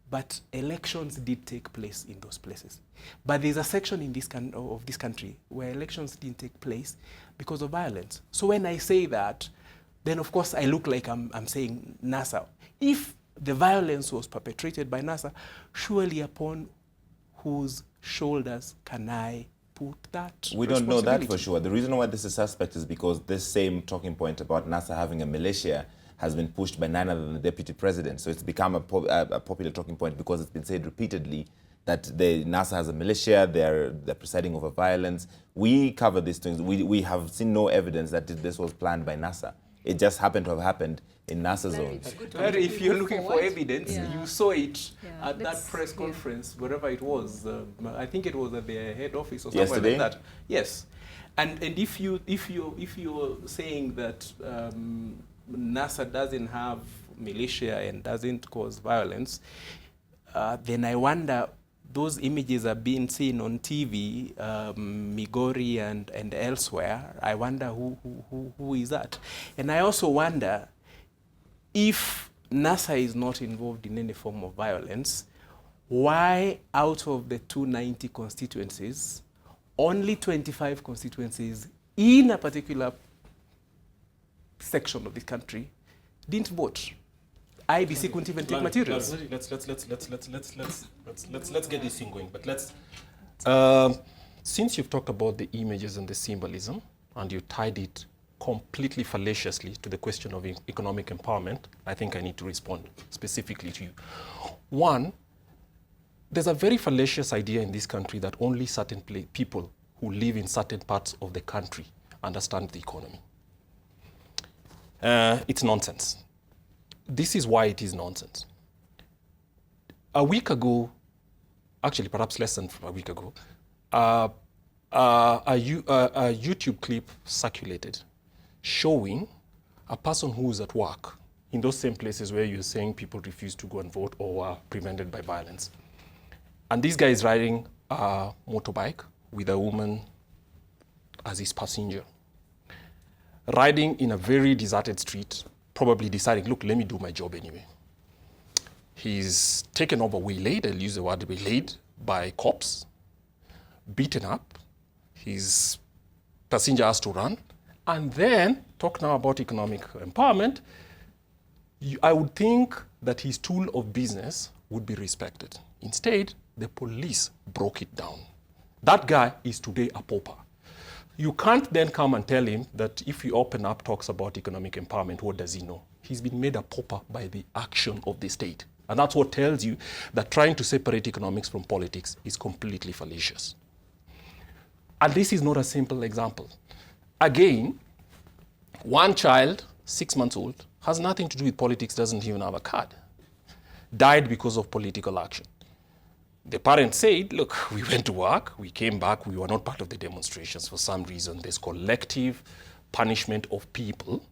But elections did take place in those places. But there's a section in this of this country where elections didn't take place because of violence. So when I say that, then of course I look like I'm saying NASA. If the violence was perpetrated by NASA, surely upon whose shoulders can I put that We don't know that for sure. The reason why this is suspect is because this same talking point about NASA having a militia has been pushed by none other than the deputy president. So it's become a popular talking point because it's been said repeatedly that NASA has a militia, they're presiding over violence. We cover these things. We have seen no evidence that this was planned by NASA. It just happened to have happened in NASA zones. If you're looking for evidence, you saw it at that press conference, wherever it was. I think it was at their head office or something like that. Yes, and if you're saying that NASA doesn't have militia and doesn't cause violence, then I wonder, those images are being seen on TV, Migori and elsewhere. I wonder who is that? And I also wonder if NASA is not involved in any form of violence, why out of the 290 constituencies, only 25 constituencies in a particular section of the country didn't vote? IEBC couldn't even take materials. Let's get this thing going. But since you've talked about the images and the symbolism, and you tied it completely fallaciously to the question of economic empowerment, I think I need to respond specifically to you. One, there's a very fallacious idea in this country that only certain people who live in certain parts of the country understand the economy. It's nonsense. This is why it is nonsense. A week ago, actually perhaps less than a week ago, a YouTube clip circulated showing a person who is at work in those same places where you're saying people refuse to go and vote or are prevented by violence. And this guy is riding a motorbike with a woman as his passenger, riding in a very deserted street, probably deciding, look, let me do my job anyway. He's taken over, waylaid, I'll use the word waylaid, by cops, beaten up. His passenger has to run. And then, talk now about economic empowerment, I would think that his tool of business would be respected. Instead, the police broke it down. That guy is today a pauper. You can't then come and tell him that if he open up talks about economic empowerment, what does he know? He's been made a pauper by the action of the state. And that's what tells you that trying to separate economics from politics is completely fallacious. And this is not a simple example. Again, one child, 6 months old, has nothing to do with politics, doesn't even have a card, died because of political action. The parents said, look, we went to work, we came back, we were not part of the demonstrations for some reason. There's collective punishment of people,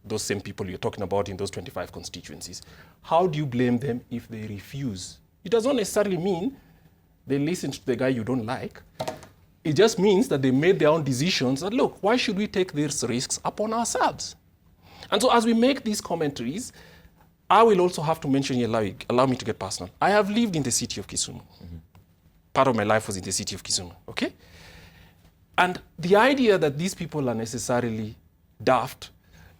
those same people you're talking about in those 25 constituencies. How do you blame them if they refuse? It does not necessarily mean they listen to the guy you don't like. It just means that they made their own decisions that, look, why should we take these risks upon ourselves? And so as we make these commentaries, I will also have to mention, allow me to get personal. I have lived in the city of Kisumu. Part of my life was in the city of Kisumu, okay? And the idea that these people are necessarily daft,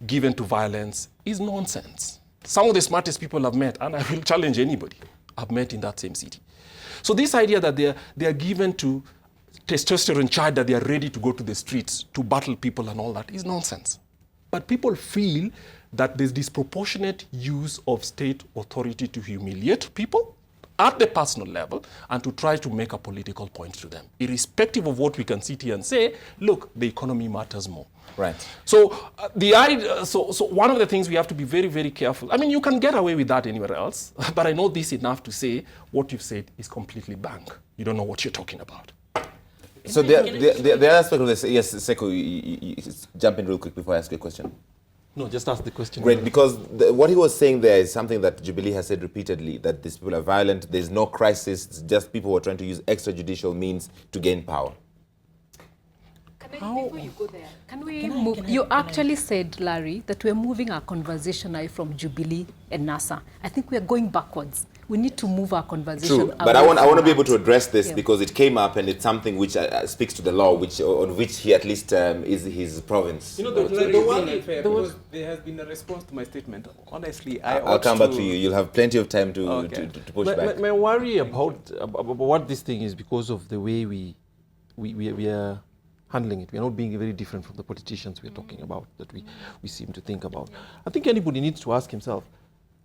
given to violence, is nonsense. Some of the smartest people I've met, and I will challenge anybody, I've met in that same city. So this idea that they are given to testosterone charge, that they are ready to go to the streets to battle people and all that, is nonsense. But people feel that there's disproportionate use of state authority to humiliate people at the personal level and to try to make a political point to them, irrespective of what we can sit here and say, look, the economy matters more. Right. So so one of the things we have to be very, very careful. I mean, you can get away with that anywhere else, but I know this enough to say what you've said is completely blank. You don't know what you're talking about. So the other aspect of this, yes, Seko, you jump in real quick before I ask you a question. No, just ask the question. Great, because what he was saying there is something that Jubilee has said repeatedly, that these people are violent, there's no crisis, it's just people who are trying to use extrajudicial means to gain power. Before you go there, can we move? You actually said, Larry, that we're moving our conversation away from Jubilee and NASA. I think we're going backwards. We need to move our conversation True, but I want to be able to address this because it came up and it's something which speaks to the law, on which he at least is his province. You know, the one unfair because there has been a response to my statement. Honestly, I'll come back to you. You'll have plenty of time to push back. My worry about what this thing is because of the way we are handling it. We are not being very different from the politicians we're talking about, that we seem to think about. I think anybody needs to ask himself,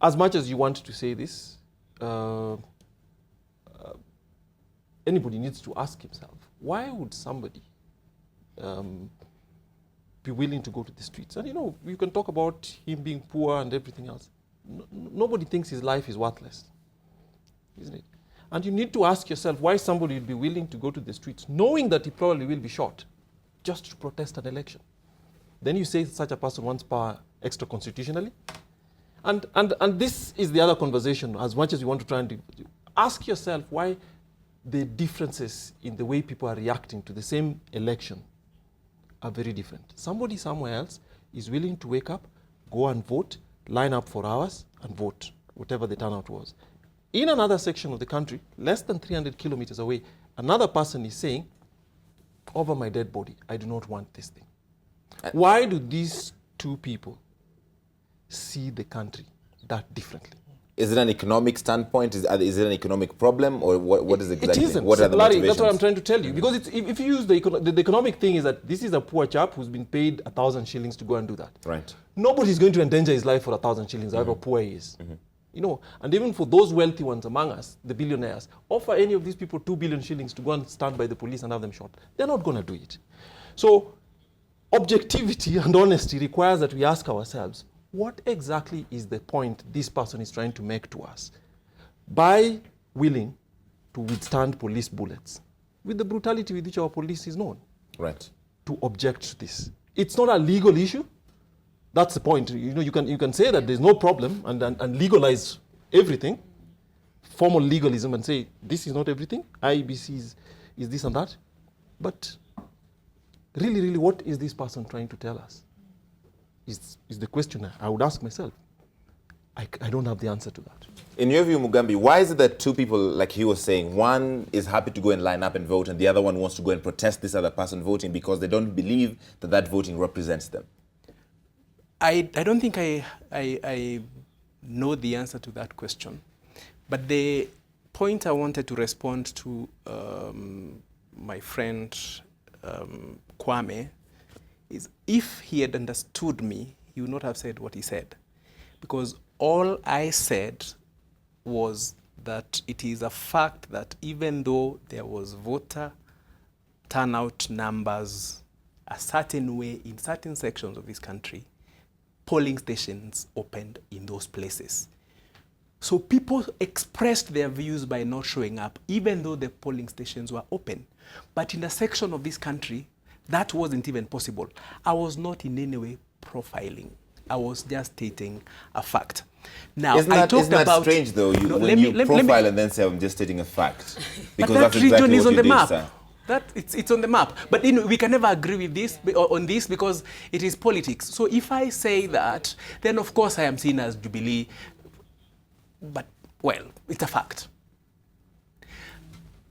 as much as you want to say this, anybody needs to ask himself, why would somebody be willing to go to the streets? And you know, you can talk about him being poor and everything else. Nobody thinks his life is worthless, isn't it? And you need to ask yourself why somebody would be willing to go to the streets, knowing that he probably will be shot, just to protest an election. Then you say such a person wants power extra constitutionally. And this is the other conversation, as much as you want to try and ask yourself why the differences in the way people are reacting to the same election are very different. Somebody somewhere else is willing to wake up, go and vote, line up for hours and vote, whatever the turnout was. In another section of the country, less than 300 kilometers away, another person is saying, over my dead body, I do not want this thing. Why do these two people see the country that differently? Is it an economic standpoint? Is it an economic problem, or what is exactly? It isn't. What are the Larry, motivations? that's what I'm trying to tell you. Because if you use the economic thing is that this is a poor chap who's been paid 1,000 shillings to go and do that. Right. Nobody's going to endanger his life for 1,000 shillings, however poor he is. You know, and even for those wealthy ones among us, the billionaires, offer any of these people 2 billion shillings to go and stand by the police and have them shot. They're not going to do it. So objectivity and honesty requires that we ask ourselves, what exactly is the point this person is trying to make to us by willing to withstand police bullets with the brutality with which our police is known? Right. To object to this. It's not a legal issue. That's the point. You know, you can say that there's no problem and legalize everything, formal legalism, and say this is not everything. IEBC is this and that. But really, what is this person trying to tell us? Is the question I would ask myself. I don't have the answer to that. In your view, Mugambi, why is it that two people, like he was saying, one is happy to go and line up and vote, and the other one wants to go and protest this other person voting because they don't believe that voting represents them? I don't think I know the answer to that question. But the point I wanted to respond to my friend Kwame is, if he had understood me, he would not have said what he said. Because all I said was that it is a fact that even though there was voter turnout numbers a certain way in certain sections of this country, polling stations opened in those places. So people expressed their views by not showing up, even though the polling stations were open. But in a section of this country, that wasn't even possible. I was not in any way profiling. I was just stating a fact. Now, isn't that strange, though, when you profile and then say, I'm just stating a fact? Because but that region exactly is on the map. Sir. It's on the map. But we can never agree with this on this because it is politics. So if I say that, then of course I am seen as Jubilee. But, well, it's a fact.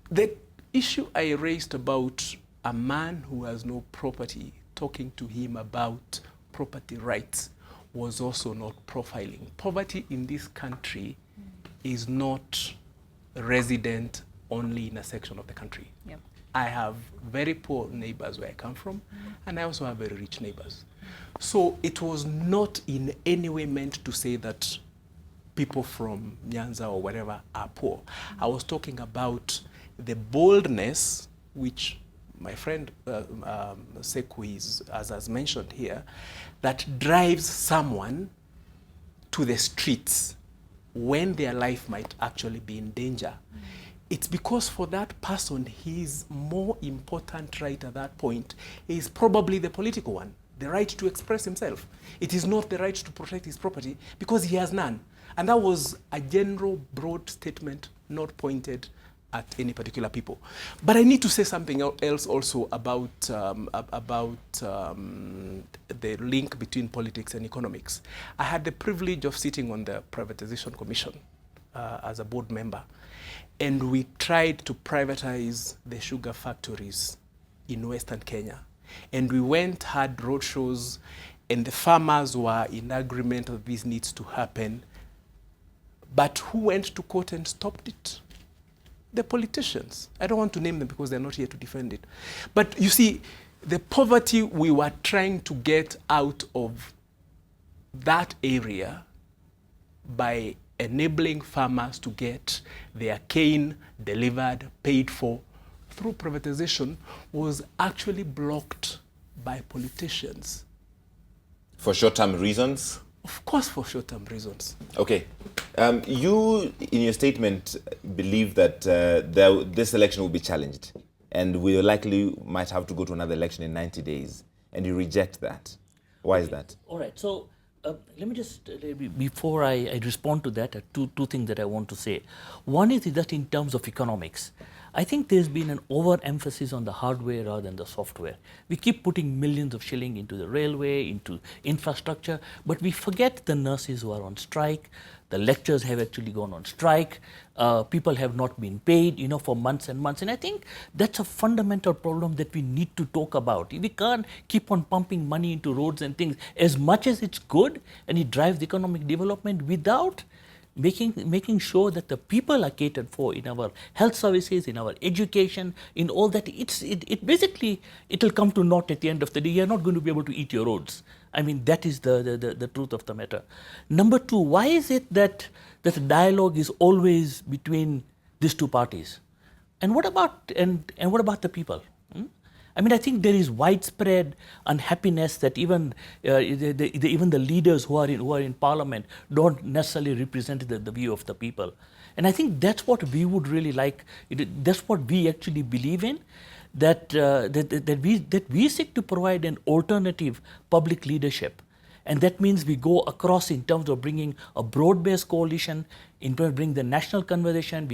The issue I raised about a man who has no property talking to him about property rights was also not profiling. Poverty in this country is not resident only in a section of the country. Yep. I have very poor neighbors where I come from, and I also have very rich neighbors. So it was not in any way meant to say that people from Nyanza or whatever are poor. I was talking about the boldness, which my friend Sekou is, as has mentioned here, that drives someone to the streets when their life might actually be in danger. It's because for that person, his more important right at that point is probably the political one, the right to express himself. It is not the right to protect his property because he has none. And that was a general, broad statement, not pointed at any particular people. But I need to say something else also about the link between politics and economics. I had the privilege of sitting on the Privatization Commission as a board member, and we tried to privatize the sugar factories in Western Kenya. And we went, had roadshows, and the farmers were in agreement that this needs to happen. But who went to court and stopped it? The politicians. I don't want to name them because they're not here to defend it. But you see, the poverty we were trying to get out of that area by enabling farmers to get their cane delivered, paid for, through privatization was actually blocked by politicians. For short-term reasons? Of course, for short-term reasons. Okay. You, in your statement, believe that this election will be challenged and we likely might have to go to another election in 90 days, and you reject that. Why is that? All right. So let me just, before I respond to that, two things that I want to say. One is that in terms of economics, I think there's been an overemphasis on the hardware rather than the software. We keep putting millions of shillings into the railway, into infrastructure, but we forget the nurses who are on strike. The lecturers have actually gone on strike. People have not been paid, for months and months. And I think that's a fundamental problem that we need to talk about. We can't keep on pumping money into roads and things as much as it's good and it drives economic development without making sure that the people are catered for in our health services, in our education, in all that. It basically, it'll come to naught at the end of the day. You're not going to be able to eat your roads. I mean, that is the truth of the matter. Number two, why is it that the dialogue is always between these two parties? And what about the people? I mean, I think there is widespread unhappiness that even the leaders who are in parliament don't necessarily represent the view of the people. And I think that's what we would really like. That's what we actually believe in. That we seek to provide an alternative public leadership. And that means we go across in terms of bringing a broad-based coalition, in terms of bringing the national conversation.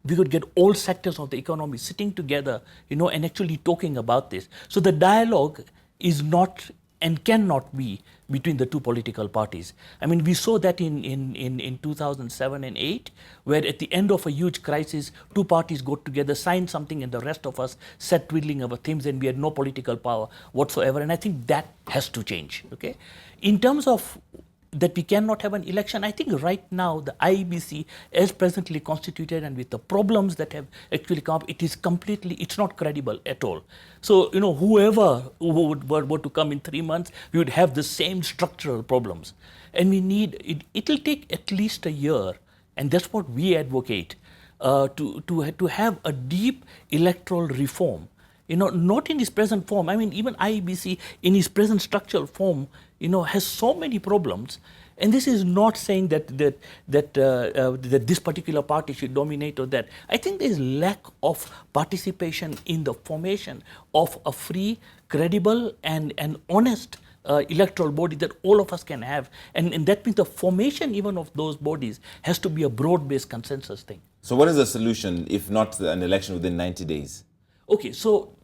We could get all sectors of the economy sitting together, and actually talking about this. So the dialogue is not and cannot be between the two political parties. I mean, we saw that in 2007 and 8, where at the end of a huge crisis, two parties got together, signed something, and the rest of us sat twiddling our thumbs, and we had no political power whatsoever. And I think that has to change. Okay, in terms of that we cannot have an election, I think right now the IEBC as presently constituted and with the problems that have actually come up, it's not credible at all. So, whoever were to come in 3 months, we would have the same structural problems. And we need, it'll take at least a year, and that's what we advocate, to have a deep electoral reform. Not in its present form. I mean, even IEBC in its present structural form, has so many problems. And this is not saying that this particular party should dominate or that. I think there is lack of participation in the formation of a free, credible, and honest electoral body that all of us can have. And that means the formation even of those bodies has to be a broad-based consensus thing. So what is the solution if not an election within 90 days? Okay, so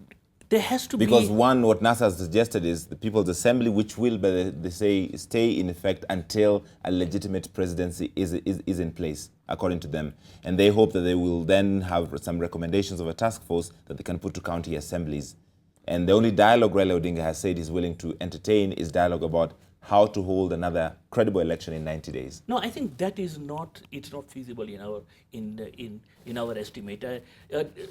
there has to because one, what NASA has suggested is the People's Assembly, which will, they say, stay in effect until a legitimate presidency is in place, according to them. And they hope that they will then have some recommendations of a task force that they can put to county assemblies. And the only dialogue Raila Odinga has said he's willing to entertain is dialogue about how to hold another credible election in 90 days. No, I think that is not, it's not feasible in our estimate.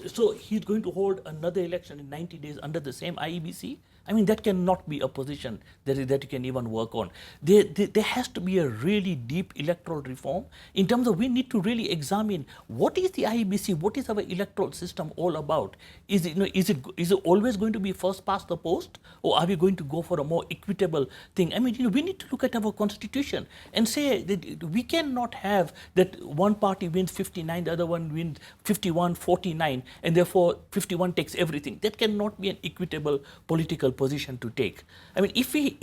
So he's going to hold another election in 90 days under the same IEBC? I mean, that cannot be a position that you can even work on. There has to be a really deep electoral reform in terms of we need to really examine what is the IEBC, what is our electoral system all about? Is it always going to be first past the post, or are we going to go for a more equitable thing? I mean, we need to look at our constitution and say that we cannot have that one party wins 59, the other one wins 51, 49, and therefore 51 takes everything. That cannot be an equitable political position to take. I mean, if we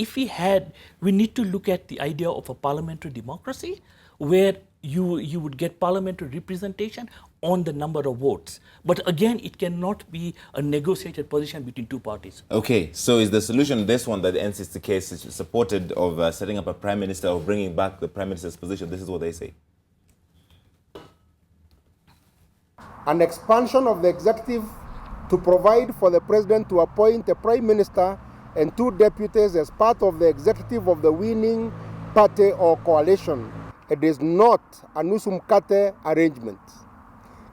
need to look at the idea of a parliamentary democracy where you would get parliamentary representation on the number of votes. But again, it cannot be a negotiated position between two parties. Okay, so is the solution this one that the NCC case is supported of setting up a prime minister or bringing back the prime minister's position? This is what they say. An expansion of the executive to provide for the president to appoint a prime minister and 2 deputies as part of the executive of the winning party or coalition. It is not a nusu mkate arrangement.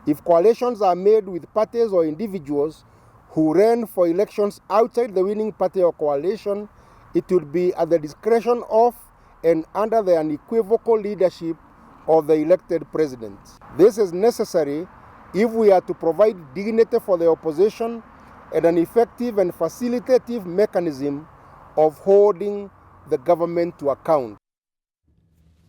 If coalitions are made with parties or individuals who ran for elections outside the winning party or coalition, it would be at the discretion of and under the unequivocal leadership of the elected president. This is necessary if we are to provide dignity for the opposition and an effective and facilitative mechanism of holding the government to account.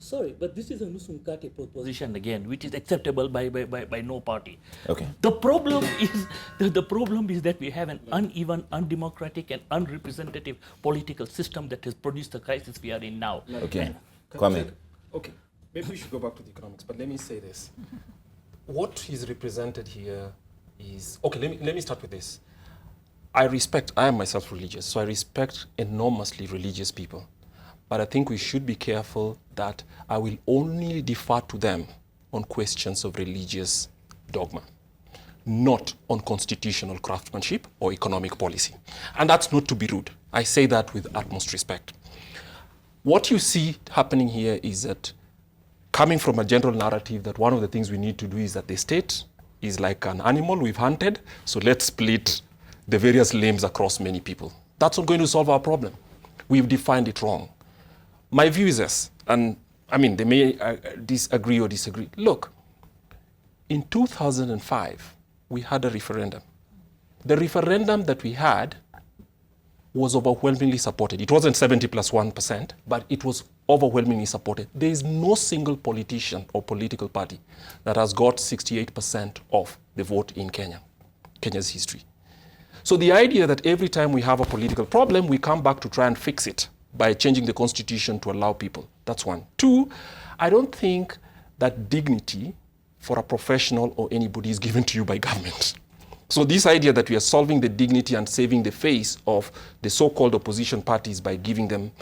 Sorry, but this is a nusu mkate proposition again, which is acceptable by no party. Okay. The problem is that we have an uneven, undemocratic, and unrepresentative political system that has produced the crisis we are in now. Okay. Kwame. Okay, maybe we should go back to the economics, but let me say this. What is represented here is, okay, let me start with this. I am myself religious, so I respect enormously religious people. But I think we should be careful that I will only defer to them on questions of religious dogma, not on constitutional craftsmanship or economic policy. And that's not to be rude. I say that with utmost respect. What you see happening here is that coming from a general narrative that one of the things we need to do is that the state is like an animal we've hunted, so let's split the various limbs across many people. That's not going to solve our problem. We've defined it wrong. My view is this, and I mean, they may disagree or disagree. Look, in 2005, we had a referendum. The referendum that we had was overwhelmingly supported. It wasn't 70+1%, but it was overwhelmingly supported. There is no single politician or political party that has got 68% of the vote in Kenya's history. So the idea that every time we have a political problem, we come back to try and fix it by changing the constitution to allow people. That's one. 2, I don't think that dignity for a professional or anybody is given to you by government. So this idea that we are solving the dignity and saving the face of the so-called opposition parties by giving them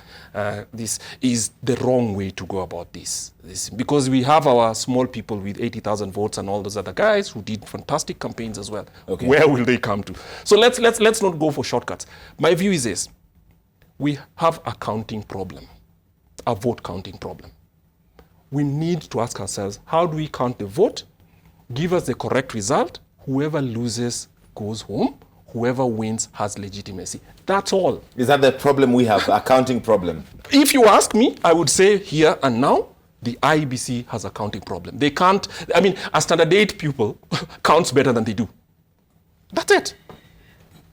this is the wrong way to go about this. Because we have our small people with 80,000 votes and all those other guys who did fantastic campaigns as well. Okay. Where will they come to? So let's not go for shortcuts. My view is this. We have a counting problem, a vote counting problem. We need to ask ourselves, how do we count the vote? Give us the correct result. Whoever loses goes home. Whoever wins has legitimacy. That's all. Is that the problem we have, a counting problem? If you ask me, I would say here and now, the IEBC has a counting problem. They can't, I mean, a standard 8 pupil counts better than they do. That's it.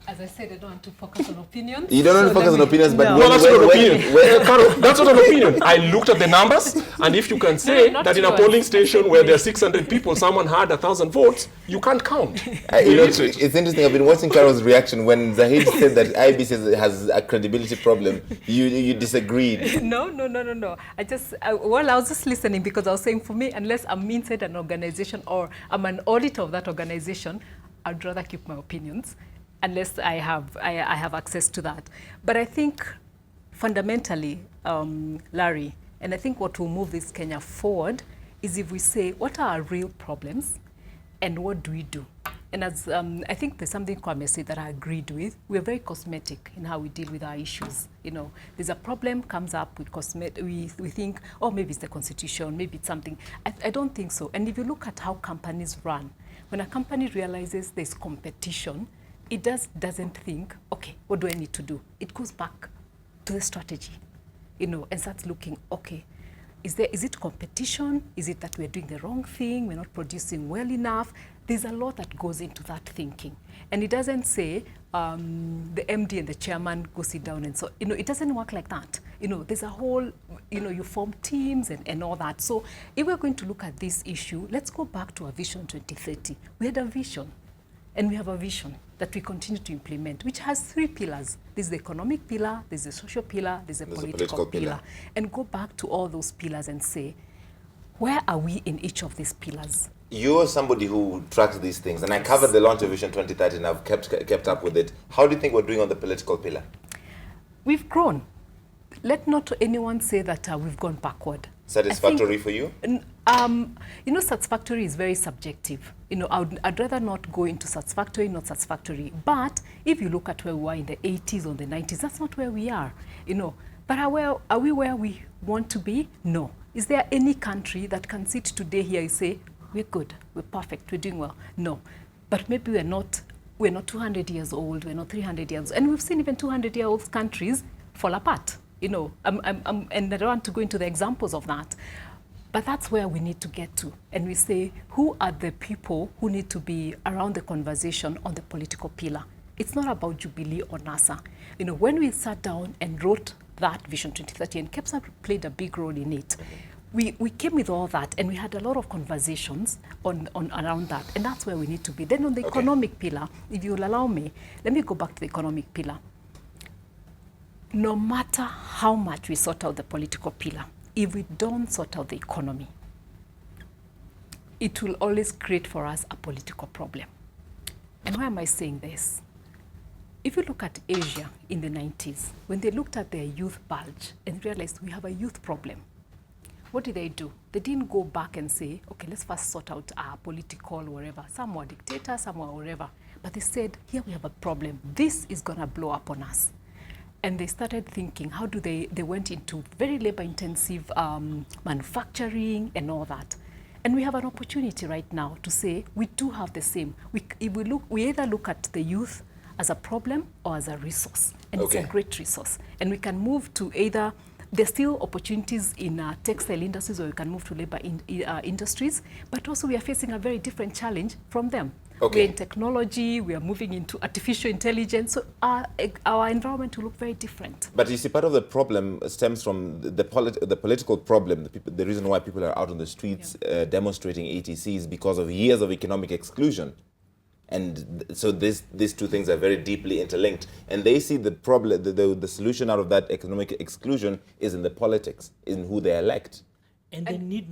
As I said, I don't want to focus on opinions. You don't want to focus on opinions, but No, that's not an opinion. Carol, that's not an opinion. I looked at the numbers, and if you can say that in a polling station where there are 600 people, someone had 1,000 votes, you can't count. It's interesting. I've been watching Carol's reaction when Zahid said that IEBC has a credibility problem. You disagreed. No. I was just listening because I was saying, for me, unless I'm inside an organization or I'm an auditor of that organization, I'd rather keep my opinions, unless I have access to that. But I think fundamentally, Larry, and I think what will move this Kenya forward is if we say, what are our real problems and what do we do? And as I think there's something Kwame said that I agreed with. We're very cosmetic in how we deal with our issues. You know, there's a problem comes up with cosmetic. We think, oh, maybe it's the constitution, maybe it's something. I don't think so. And if you look at how companies run, when a company realizes there's competition, it doesn't think, okay, what do I need to do? It goes back to the strategy, you know, and starts looking, okay, is it competition? Is it that we're doing the wrong thing? We're not producing well enough? There's a lot that goes into that thinking. And it doesn't say the MD and the chairman go sit down and so, you know, it doesn't work like that. You know, there's a whole, you know, you form teams and all that. So if we're going to look at this issue, let's go back to our Vision 2030. We had a vision. And we have a vision that we continue to implement, which has 3 pillars. There's the economic pillar, there's the social pillar, there's the political pillar. And go back to all those pillars and say, where are we in each of these pillars? You're somebody who tracks these things, and I covered the launch of Vision 2030 and I've kept up with it. How do you think we're doing on the political pillar? We've grown. Let not anyone say that we've gone backward. Satisfactory for you? You know, satisfactory is very subjective. You know, I'd rather not go into satisfactory, not satisfactory. But if you look at where we were in the 80s or the 90s, that's not where we are. You know, but are we where we want to be? No. Is there any country that can sit today here and say, we're good, we're perfect, we're doing well? No. But maybe we're not 200 years old, we're not 300 years old. And we've seen even 200-year-old countries fall apart. You know, and I don't want to go into the examples of that. But that's where we need to get to. And we say, who are the people who need to be around the conversation on the political pillar? It's not about Jubilee or NASA. You know, when we sat down and wrote that Vision 2030, and KEPSA played a big role in it, we came with all that, and we had a lot of conversations on around that. And that's where we need to be. Then on the economic pillar, if you'll allow me, let me go back to the economic pillar. No matter how much we sort out the political pillar, if we don't sort out the economy, it will always create for us a political problem. And why am I saying this? If you look at Asia in the 90s, when they looked at their youth bulge and realized we have a youth problem, what did they do? They didn't go back and say, okay, let's first sort out our political whatever. Some were dictators, some were whatever. But they said, here we have a problem. This is going to blow up on us. And they started thinking, how do they went into very labor-intensive manufacturing and all that. And we have an opportunity right now to say, we do have the same. We either look at the youth as a problem or as a resource. And it's a great resource. And we can move to either, there's still opportunities in textile industries, or we can move to labor industries, but also we are facing a very different challenge from them. We're in technology, we are moving into artificial intelligence, so our environment will look very different. But you see, part of the problem stems from the political problem. The reason why people are out on the streets demonstrating ETC is because of years of economic exclusion. And so these 2 things are very deeply interlinked. And they see the problem, the solution out of that economic exclusion is in the politics, in who they elect. And there need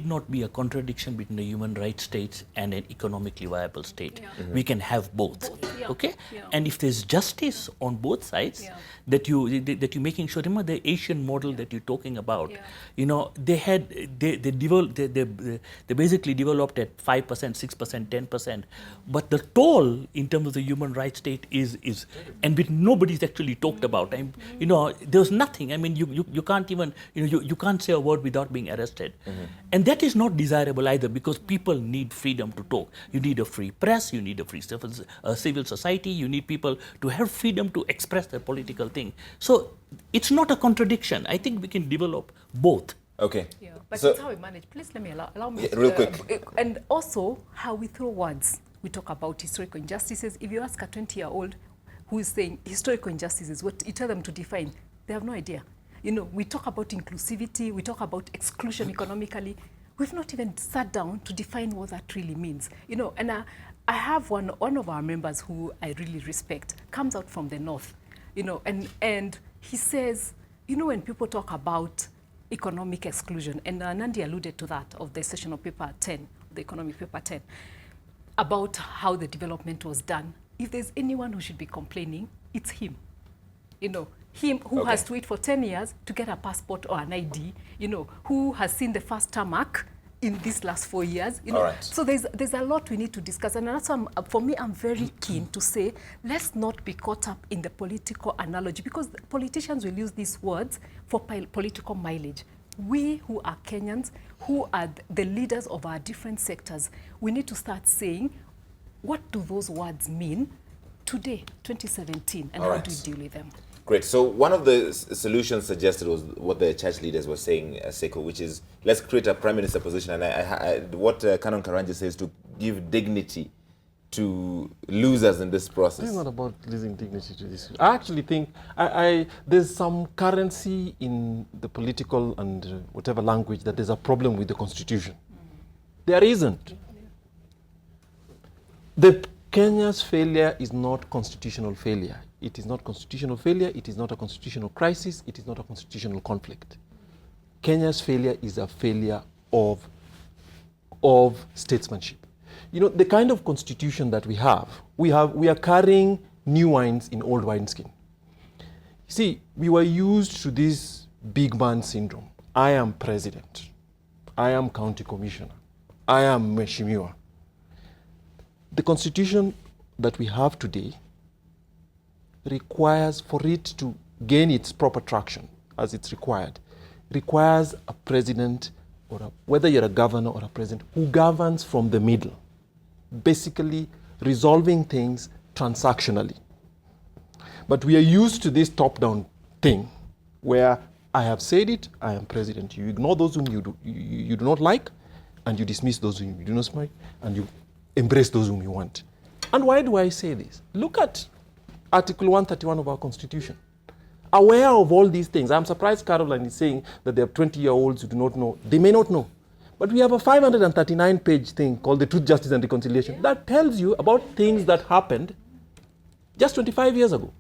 not be a contradiction between a human rights state and an economically viable state. We can have both. Okay? And if there's justice on both sides, that you're making sure, remember the Asian model that you're talking about, you know, they basically developed at 5%, 6%, 10%. But the toll in terms of the human rights state is and which nobody's actually talked about. You know, there's nothing. I mean, you can't even, you know, you can't say a word without being arrested. And that is not desirable either, because people need freedom to talk. You need a free press, you need a free civil society, you need people to have freedom to express their political thing. So it's not a contradiction. I think we can develop both. Okay. But it's how we manage. Please let me allow me. Real quick. And also how we throw words We talk about historical injustices. If you ask a 20-year-old who is saying historical injustices, what you tell them to define, they have no idea. You know, we talk about inclusivity, we talk about exclusion economically. We've not even sat down to define what that really means. You know, and I have one of our members who I really respect, comes out from the north, you know, and he says, you know, when people talk about economic exclusion, and Nandi alluded to that of the session of paper 10, the economic paper 10, about how the development was done. If there's anyone who should be complaining, it's him. You know, him who has to wait for 10 years to get a passport or an ID, you know, who has seen the first tarmac in these last 4 years. You know? So there's a lot we need to discuss. And that's why for me, I'm very keen to say, let's not be caught up in the political analogy, because politicians will use these words for political mileage. We who are Kenyans, who are the leaders of our different sectors, we need to start saying, what do those words mean today, 2017, and how do we deal with them? Great. So one of the solutions suggested was what the church leaders were saying, Seko, which is let's create a prime minister position. And what Canon Karanja says, to give dignity to losers in this process. It's not about losing dignity to this. I actually think there's some currency in the political and whatever language that there's a problem with the constitution. There isn't. Kenya's failure is not constitutional failure. It is not constitutional failure. It is not a constitutional crisis. It is not a constitutional conflict. Kenya's failure is a failure of statesmanship. You know, the kind of constitution that we are carrying new wines in old wineskin. See, we were used to this big man syndrome. I am president. I am county commissioner. I am mheshimiwa. The constitution that we have today requires, for it to gain its proper traction as it's requires a president, or whether you're a governor or a president, who governs from the middle, basically resolving things transactionally. But we are used to this top-down thing where I have said it, I am president. You ignore those whom you do not like, and you dismiss those whom you do not like, and you embrace those whom you want. And why do I say this? Look at Article 131 of our Constitution. Aware of all these things, I'm surprised Caroline is saying that there are 20-year-olds who do not know. They may not know. But we have a 539-page thing called the Truth, Justice and Reconciliation that tells you about things that happened just 25 years ago.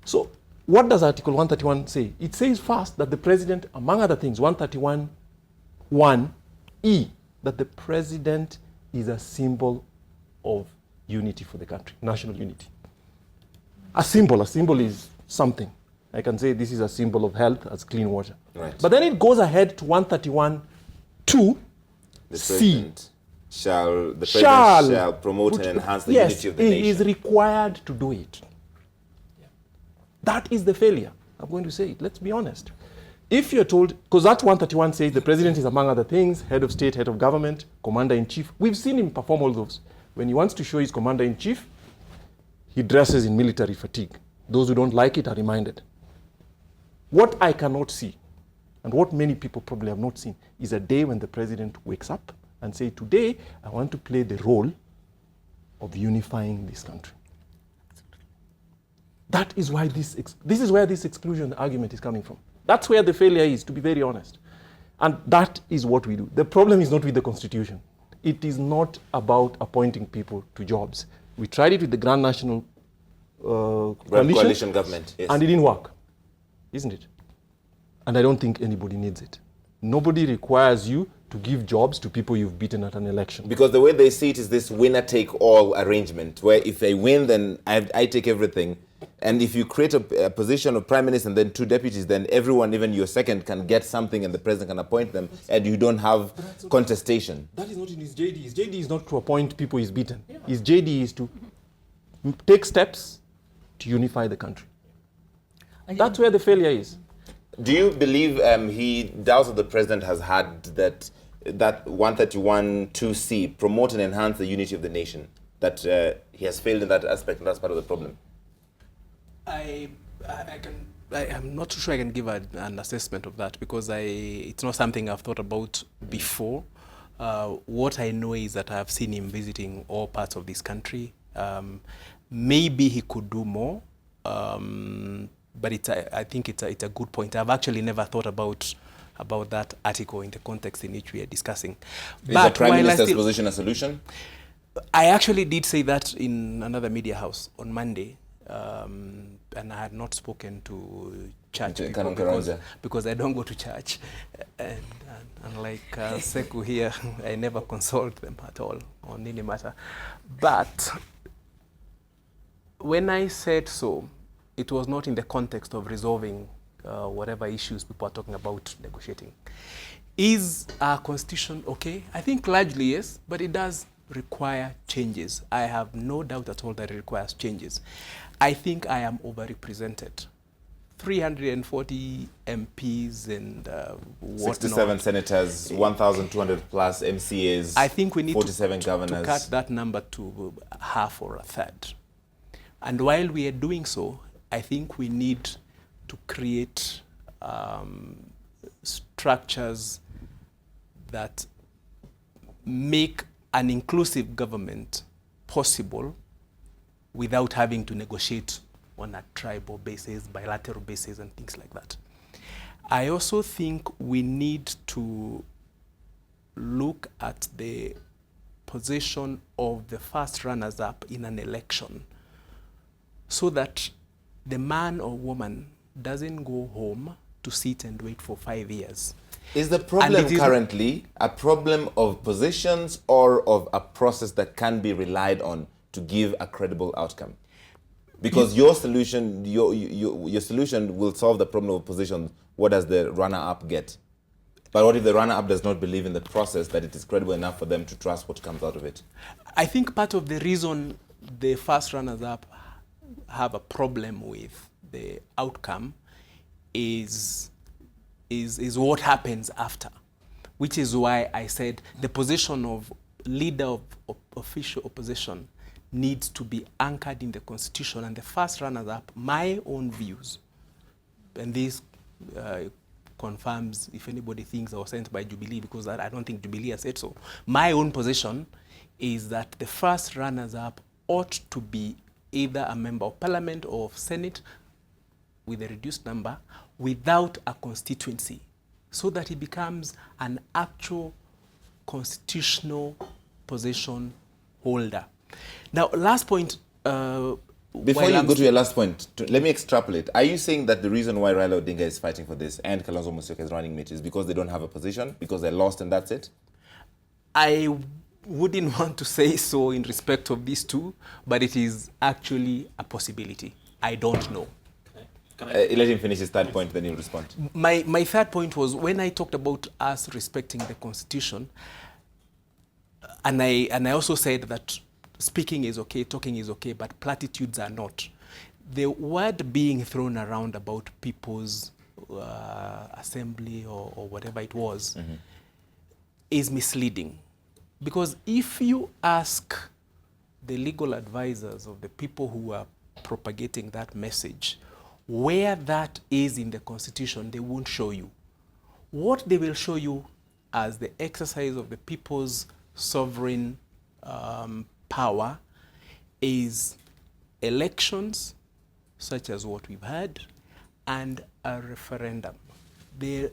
So what does Article 131 say? It says first that the president, among other things, 131(1)(e), that the president is a symbol of unity for the country, national unity. A symbol is something. I can say this is a symbol of health as clean water. Right. But then it goes ahead to 131(2)(c). The president shall promote and enhance the unity of the nation. He is required to do it. That is the failure. I'm going to say it. Let's be honest. If you're told, because that 131 says the president is, among other things, head of state, head of government, commander-in-chief. We've seen him perform all those. When he wants to show his commander-in-chief, he dresses in military fatigue. Those who don't like it are reminded. What I cannot see, and what many people probably have not seen, is a day when the president wakes up and says, today I want to play the role of unifying this country. That is why this is where this exclusion argument is coming from. That's where the failure is, to be very honest. And that is what we do. The problem is not with the Constitution. It is not about appointing people to jobs. We tried it with the Grand National Coalition government, yes. And it didn't work, isn't it? And I don't think anybody needs it. Nobody requires you to give jobs to people you've beaten at an election. Because the way they see it is this winner-take-all arrangement, where if I win, then I take everything. And if you create a position of prime minister and then 2 deputies, then everyone, even your second, can get something and the president can appoint them, and you don't have contestation. That is not in his JD. His JD is not to appoint people he's beaten. Yeah. His JD is to take steps to unify the country. That's where the failure is. Do you believe he doubts that the president has had that 131(2)(c), promote and enhance the unity of the nation, that he has failed in that aspect, and that's part of the problem? I'm not sure I can give an assessment of that, because it's not something I've thought about before. What I know is that I've seen him visiting all parts of this country. Maybe he could do more, but I think it's a good point. I've actually never thought about that article in the context in which we are discussing. Is the Prime Minister's position a solution? I actually did say that in another media house on Monday, and I had not spoken to church people because I don't go to church. And unlike Seku here, I never consult them at all on any matter. But when I said so, it was not in the context of resolving whatever issues people are talking about negotiating. Is our constitution okay? I think largely yes, but it does require changes. I have no doubt at all that it requires changes. I think I am overrepresented. 340 MPs and 67 senators, 1,200 plus MCAs, I think we need 47 governors. To cut that number to half or a third. And while we are doing so, I think we need to create structures that make an inclusive government possible without having to negotiate on a tribal basis, bilateral basis, and things like that. I also think we need to look at the position of the first runners-up in an election so that the man or woman doesn't go home to sit and wait for 5 years. Is the problem currently a problem of positions or of a process that can be relied on to give a credible outcome? Because your solution will solve the problem of positions. What does the runner-up get? But what if the runner-up does not believe in the process, that it is credible enough for them to trust what comes out of it? I think part of the reason the first runners-up have a problem with the outcome is what happens after, which is why I said the position of leader of official opposition needs to be anchored in the Constitution, and the first runners-up, my own views, and this confirms if anybody thinks I was sent by Jubilee, because I don't think Jubilee has said so. My own position is that the first runners-up ought to be either a member of parliament or of Senate with a reduced number without a constituency, so that he becomes an actual constitutional position holder. Now, last point. Before you go to your last point, let me extrapolate. Are you saying that the reason why Raila Odinga is fighting for this and Kalonzo Musyoka is running mate is because they don't have a position, because they're lost and that's it? I wouldn't want to say so in respect of these two, but it is actually a possibility. I don't know. Let him finish his third point, then he'll respond. My third point was when I talked about us respecting the Constitution, and I also said that speaking is okay, talking is okay, but platitudes are not. The word being thrown around about people's assembly or whatever it was is misleading. Because if you ask the legal advisors of the people who are propagating that message where that is in the Constitution, they won't show you. What they will show you as the exercise of the people's sovereign power is elections, such as what we've had, and a referendum. The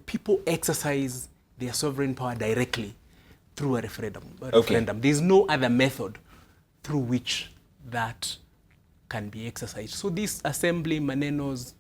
people exercise their sovereign power directly through a referendum. There's no other method through which that can be exercised. So this assembly, manenos,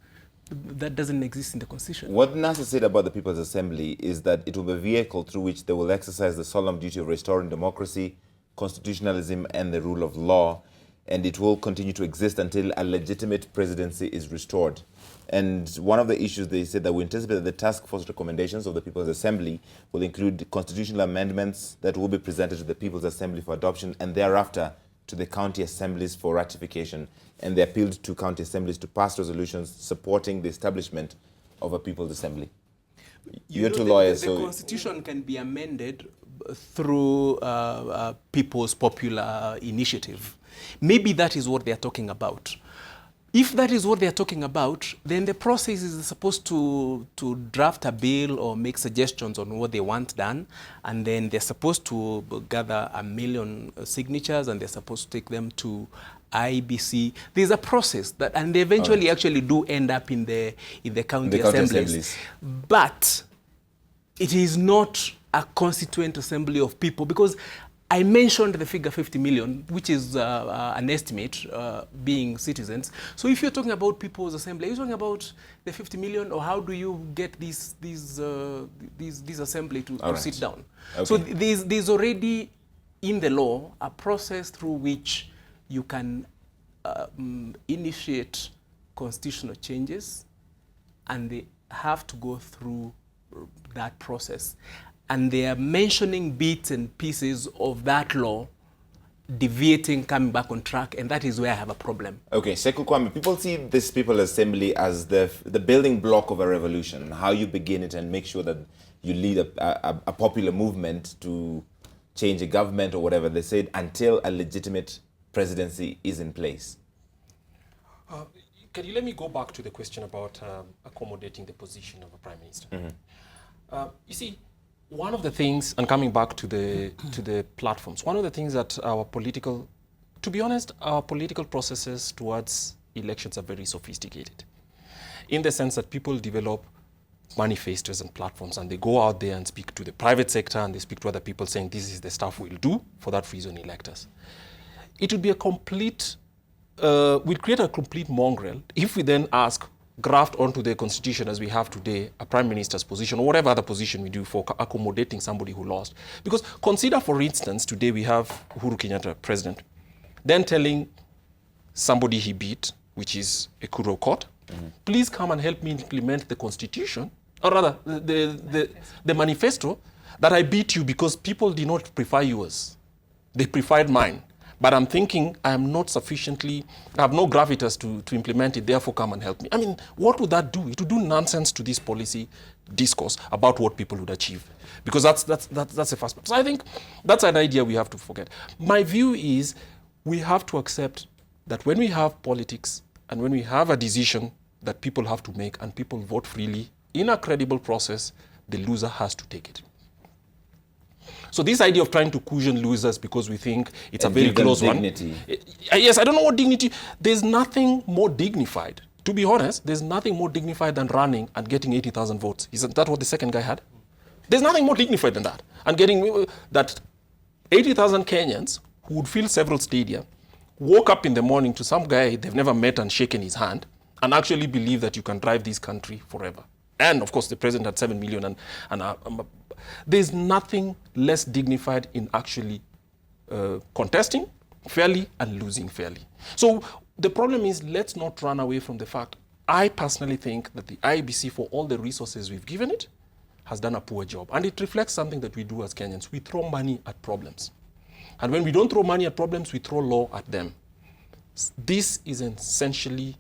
that doesn't exist in the Constitution. What NASA said about the People's Assembly is that it will be a vehicle through which they will exercise the solemn duty of restoring democracy, constitutionalism, and the rule of law, and it will continue to exist until a legitimate presidency is restored. And one of the issues they said that we anticipate that the task force recommendations of the People's Assembly will include constitutional amendments that will be presented to the People's Assembly for adoption and thereafter to the county assemblies for ratification. And they appealed to county assemblies to pass resolutions supporting the establishment of a People's Assembly. You're two lawyers, the Constitution can be amended through people's popular initiative. Maybe that is what they're talking about. if that is what they're talking about, then the process is supposed to draft a bill or make suggestions on what they want done, and then they're supposed to gather 1 million signatures, and they're supposed to take them to IEBC. There's a process that, and they eventually actually do end up in the county assemblies. But it is not a constituent assembly of people, because I mentioned the figure 50 million, which is an estimate being citizens. So if you're talking about people's assembly, are you talking about the 50 million, or how do you get these assembly to sit down? Okay. So there's already in the law a process through which you can initiate constitutional changes, and they have to go through that process. And they are mentioning bits and pieces of that law deviating, coming back on track, and that is where I have a problem. Okay, Sekou Kwame, people see this People's Assembly as the building block of a revolution, how you begin it and make sure that you lead a popular movement to change a government or whatever. They said until a legitimate presidency is in place. Can you let me go back to the question about accommodating the position of a prime minister? Mm-hmm. You see, one of the things, and coming back to the platforms, one of the things that our political, to be honest, our political processes towards elections are very sophisticated, in the sense that people develop manifestos and platforms, and they go out there and speak to the private sector, and they speak to other people saying this is the stuff we'll do, for that reason elect us. It would be a complete, we'd create a complete mongrel if we then ask, graft onto the constitution as we have today, a prime minister's position, or whatever other position we do for accommodating somebody who lost. Because consider, for instance, today we have Uhuru Kenyatta, president, then telling somebody he beat, which is a Kuro court, please come and help me implement the constitution, or rather, the manifesto, that I beat you because people did not prefer yours. They preferred mine. But I'm thinking I am not sufficiently, I have no gravitas to implement it, therefore come and help me. I mean, what would that do? It would do nonsense to this policy discourse about what people would achieve. Because that's the first part. So I think that's an idea we have to forget. My view is we have to accept that when we have politics and when we have a decision that people have to make and people vote freely in a credible process, the loser has to take it. So this idea of trying to cushion losers because we think it's a very close one. Yes, I don't know what dignity. There's nothing more dignified. To be honest, there's nothing more dignified than running and getting 80,000 votes. Isn't that what the second guy had? There's nothing more dignified than that. And getting that 80,000 Kenyans who would fill several stadia, woke up in the morning to some guy they've never met and shaken his hand, and actually believe that you can drive this country forever. And of course, the president had 7 million there's nothing less dignified in actually contesting fairly and losing fairly. So the problem is, let's not run away from the fact. I personally think that the IEBC, for all the resources we've given it, has done a poor job. And it reflects something that we do as Kenyans. We throw money at problems. And when we don't throw money at problems, we throw law at them. This is essentially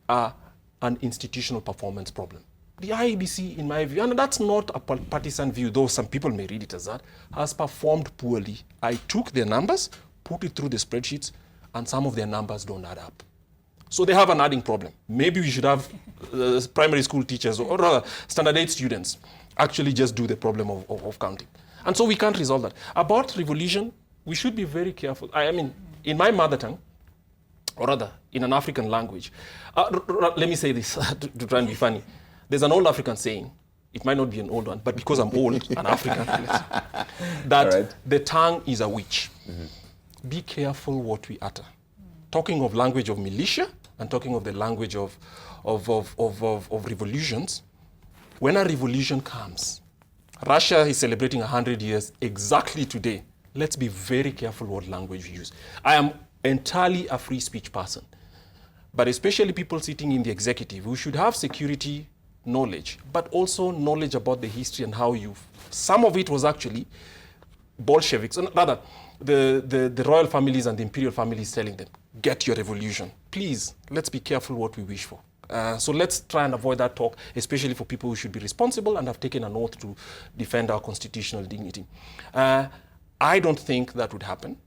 an institutional performance problem. The IEBC, in my view, and that's not a partisan view, though some people may read it as that, has performed poorly. I took their numbers, put it through the spreadsheets, and some of their numbers don't add up. So they have an adding problem. Maybe we should have primary school teachers, or rather standard 8 students, actually just do the problem of counting. And so we can't resolve that. About revolution, we should be very careful. I mean, in my mother tongue, or rather, in an African language, let me say this to try and be funny. There's an old African saying, it might not be an old one, but because I'm old and African, that the tongue is a witch. Mm-hmm. Be careful what we utter. Talking of language of militia and talking of the language of revolutions, when a revolution comes, Russia is celebrating 100 years exactly today. Let's be very careful what language we use. I am entirely a free speech person, but especially people sitting in the executive who should have security knowledge, but also knowledge about the history and how some of it was actually Bolsheviks, and rather the royal families and the imperial families telling them, get your revolution. Please, let's be careful what we wish for. So let's try and avoid that talk, especially for people who should be responsible and have taken an oath to defend our constitutional dignity. I don't think that would happen,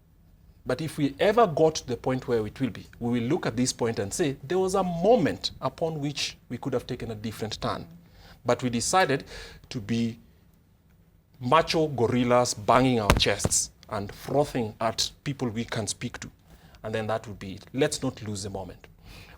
But if we ever got to the point where it will be, we will look at this point and say, there was a moment upon which we could have taken a different turn. But we decided to be macho gorillas banging our chests and frothing at people we can speak to. And then that would be it. Let's not lose the moment.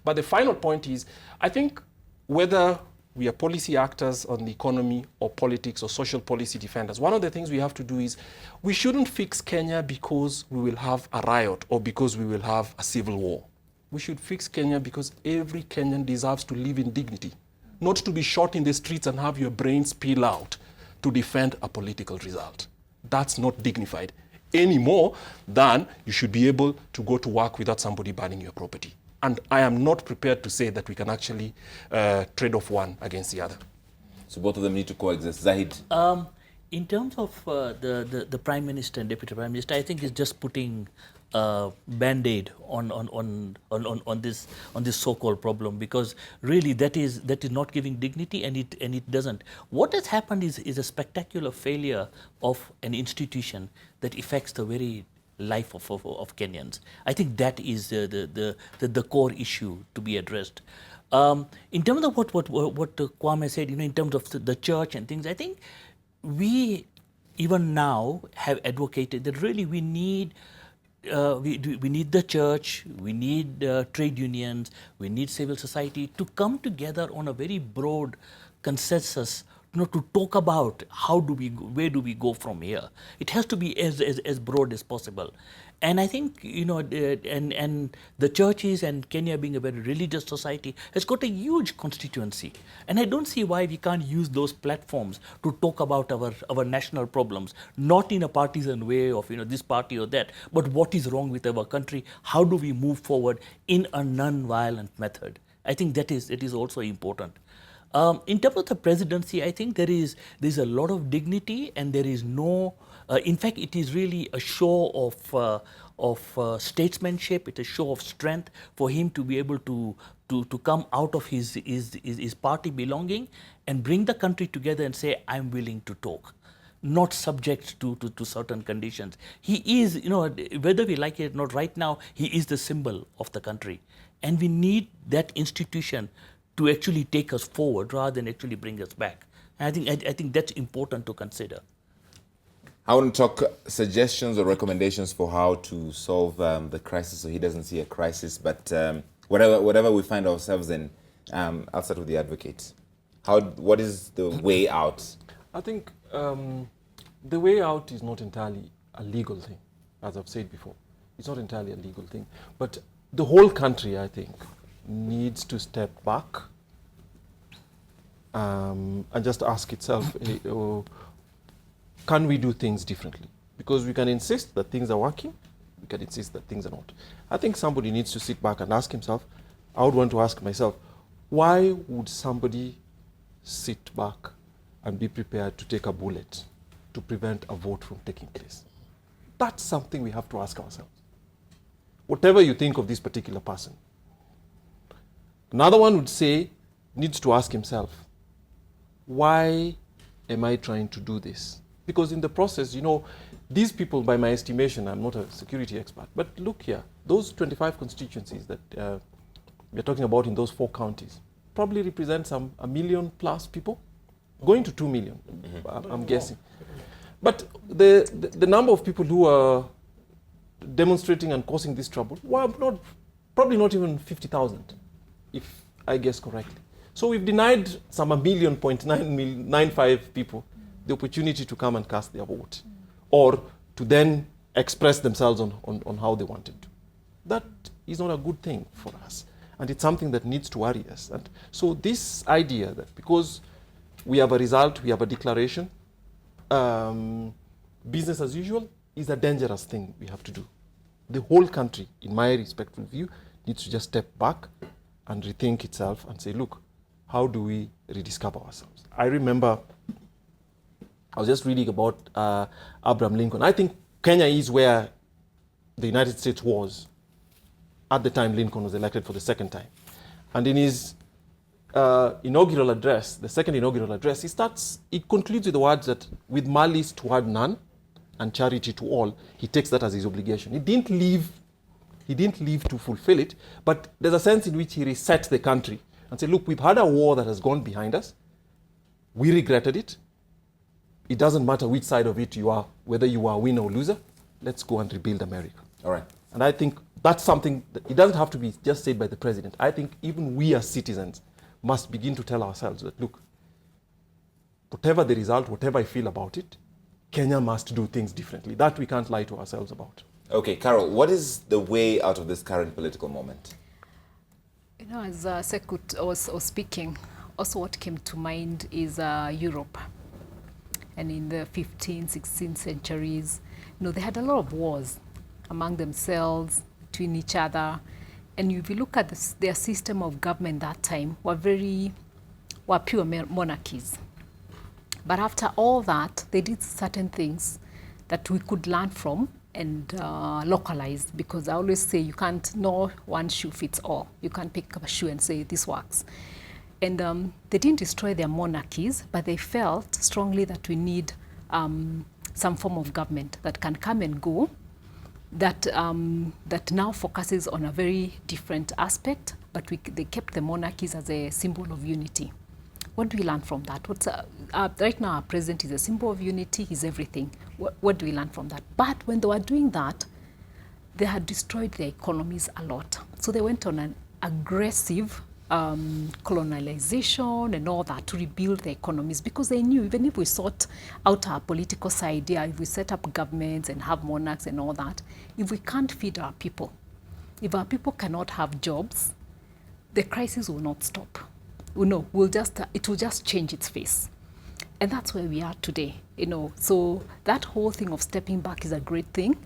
But the final point is, I think whether we are policy actors on the economy or politics or social policy defenders, one of the things we have to do is we shouldn't fix Kenya because we will have a riot or because we will have a civil war. We should fix Kenya because every Kenyan deserves to live in dignity, not to be shot in the streets and have your brains peel out to defend a political result. That's not dignified any more than you should be able to go to work without somebody burning your property. And I am not prepared to say that we can actually trade off one against the other. So both of them need to coexist. Zahid? In terms of the Prime Minister and Deputy Prime Minister, I think it's just putting Band-Aid on this so-called problem, because really that is not giving dignity, and it doesn't. What has happened is a spectacular failure of an institution that affects the very life of Kenyans. I think that is the core issue to be addressed. In terms of what Kwame said, in terms of the church and things, I think we even now have advocated that really we need we need the church, we need trade unions, we need civil society to come together on a very broad consensus, to talk about where do we go from here. It has to be as broad as possible. And I think, and the churches and Kenya being a very religious society has got a huge constituency. And I don't see why we can't use those platforms to talk about our national problems, not in a partisan way of, this party or that, but what is wrong with our country, how do we move forward in a non-violent method. I think it is also important. In terms of the presidency, I think there's a lot of dignity, and there is no, in fact, it is really a show of statesmanship. It's a show of strength for him to be able to come out of his party belonging and bring the country together and say, I'm willing to talk, not subject to certain conditions. He is, whether we like it or not, right now, he is the symbol of the country. And we need that institution to actually take us forward rather than actually bring us back. And I think that's important to consider. I want to talk suggestions or recommendations for how to solve the crisis so he doesn't see a crisis. But whatever we find ourselves in, I'll start with the advocate. What is the way out? I think the way out is not entirely a legal thing, as I've said before. It's not entirely a legal thing. But the whole country, I think, needs to step back and just ask itself, can we do things differently? Because we can insist that things are working, we can insist that things are not. I think somebody needs to sit back and ask himself, I would want to ask myself, why would somebody sit back and be prepared to take a bullet to prevent a vote from taking place? That's something we have to ask ourselves. Whatever you think of this particular person. Another one would say, needs to ask himself, why am I trying to do this? Because in the process, these people, by my estimation, I'm not a security expert, but look here, those 25 constituencies that we're talking about in those 4 counties probably represent a million plus people, going to 2 million, I'm guessing. But the number of people who are demonstrating and causing this trouble were probably not even 50,000. If I guess correctly. So we've denied some 1.95 people the opportunity to come and cast their vote, or to then express themselves on how they wanted to. That is not a good thing for us, and it's something that needs to worry us. And so this idea that because we have a result, we have a declaration, business as usual, is a dangerous thing we have to do. The whole country, in my respectful view, needs to just step back and rethink itself and say, look, how do we rediscover ourselves? I remember, I was just reading about Abraham Lincoln. I think Kenya is where the United States was at the time Lincoln was elected for the second time. And in his inaugural address, the second inaugural address, he concludes with the words that with malice toward none, and charity to all, he takes that as his obligation. He didn't leave to fulfill it, but there's a sense in which he resets the country and said, look, we've had a war that has gone behind us. We regretted it. It doesn't matter which side of it you are, whether you are winner or loser. Let's go and rebuild America. All right. And I think that's something that it doesn't have to be just said by the president. I think even we as citizens must begin to tell ourselves that, look, whatever the result, whatever I feel about it, Kenya must do things differently. That we can't lie to ourselves about. Okay, Carol, what is the way out of this current political moment? You know, as Sekut was speaking, also what came to mind is Europe. And in the 15th, 16th centuries, you know, they had a lot of wars among themselves, between each other. And if you look at their system of government that time, were pure monarchies. But after all that, they did certain things that we could learn from and localize, because I always say you can't, no one shoe fits all. You can't pick up a shoe and say this works. And they didn't destroy their monarchies, but they felt strongly that we need some form of government that can come and go, that now focuses on a very different aspect, but they kept the monarchies as a symbol of unity. What do we learn from that? Right now, our president is a symbol of unity, he's everything. What do we learn from that? But when they were doing that, they had destroyed their economies a lot. So they went on an aggressive colonialization and all that to rebuild the economies, because they knew even if we sort out our political side, if we set up governments and have monarchs and all that, if we can't feed our people, if our people cannot have jobs, the crisis will not stop. No, it will just change its face. And that's where we are today, you know. So that whole thing of stepping back is a great thing,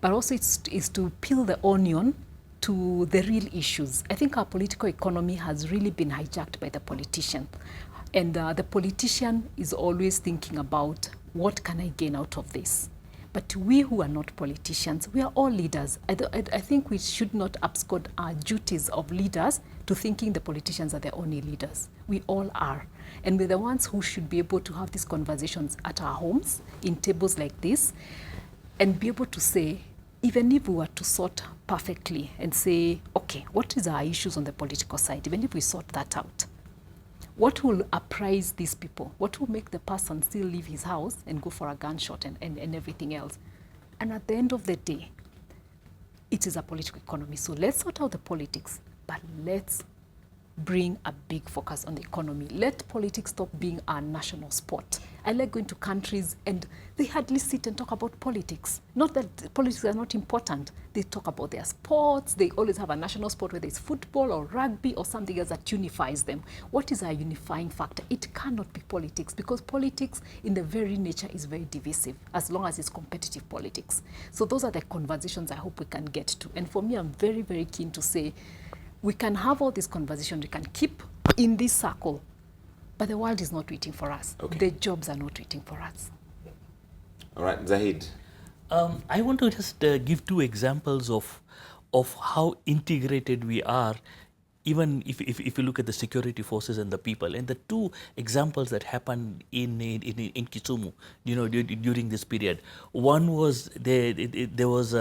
but also it's to peel the onion to the real issues. I think our political economy has really been hijacked by the politician. And the politician is always thinking about, what can I gain out of this? But we who are not politicians, we are all leaders. I think we should not abscond our duties of leaders to thinking the politicians are the only leaders. We all are. And we're the ones who should be able to have these conversations at our homes, in tables like this, and be able to say, even if we were to sort perfectly and say, okay, what is our issues on the political side? Even if we sort that out, what will apprise these people? What will make the person still leave his house and go for a gunshot and everything else? And at the end of the day, it is a political economy. So let's sort out the politics, but let's bring a big focus on the economy. Let politics stop being our national sport. I like going to countries and they hardly sit and talk about politics. Not that politics are not important. They talk about their sports. They always have a national sport, whether it's football or rugby or something else that unifies them. What is our unifying factor? It cannot be politics, because politics in the very nature is very divisive, as long as it's competitive politics. So those are the conversations I hope we can get to. And for me, I'm very, very keen to say, we can have all these conversations, we can keep in this circle, but the world is not waiting for us. Okay. The jobs are not waiting for us. All right, Zahid. I want to just give two examples of how integrated we are, even if you look at the security forces and the people. And the two examples that happened in Kisumu, you know, during this period. One was there was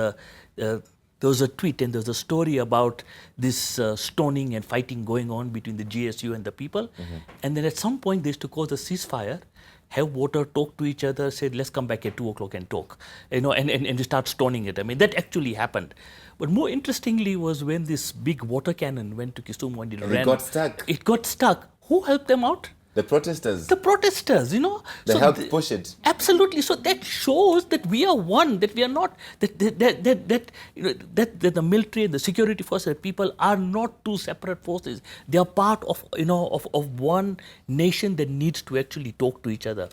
a tweet and there was a story about this stoning and fighting going on between the GSU and the people. Mm-hmm. And then at some point they used to cause a ceasefire, have water, talk to each other, said, let's come back at 2 o'clock and talk, you know, and they start stoning it. I mean, that actually happened. But more interestingly was when this big water cannon went to Kisumu and it got stuck. It got stuck. Who helped them out? The protesters. The protesters, you know. They helped push it. Absolutely. So that shows that we are one, that we are not, that the military, the security forces, people are not two separate forces. They are part of, you know, of one nation that needs to actually talk to each other.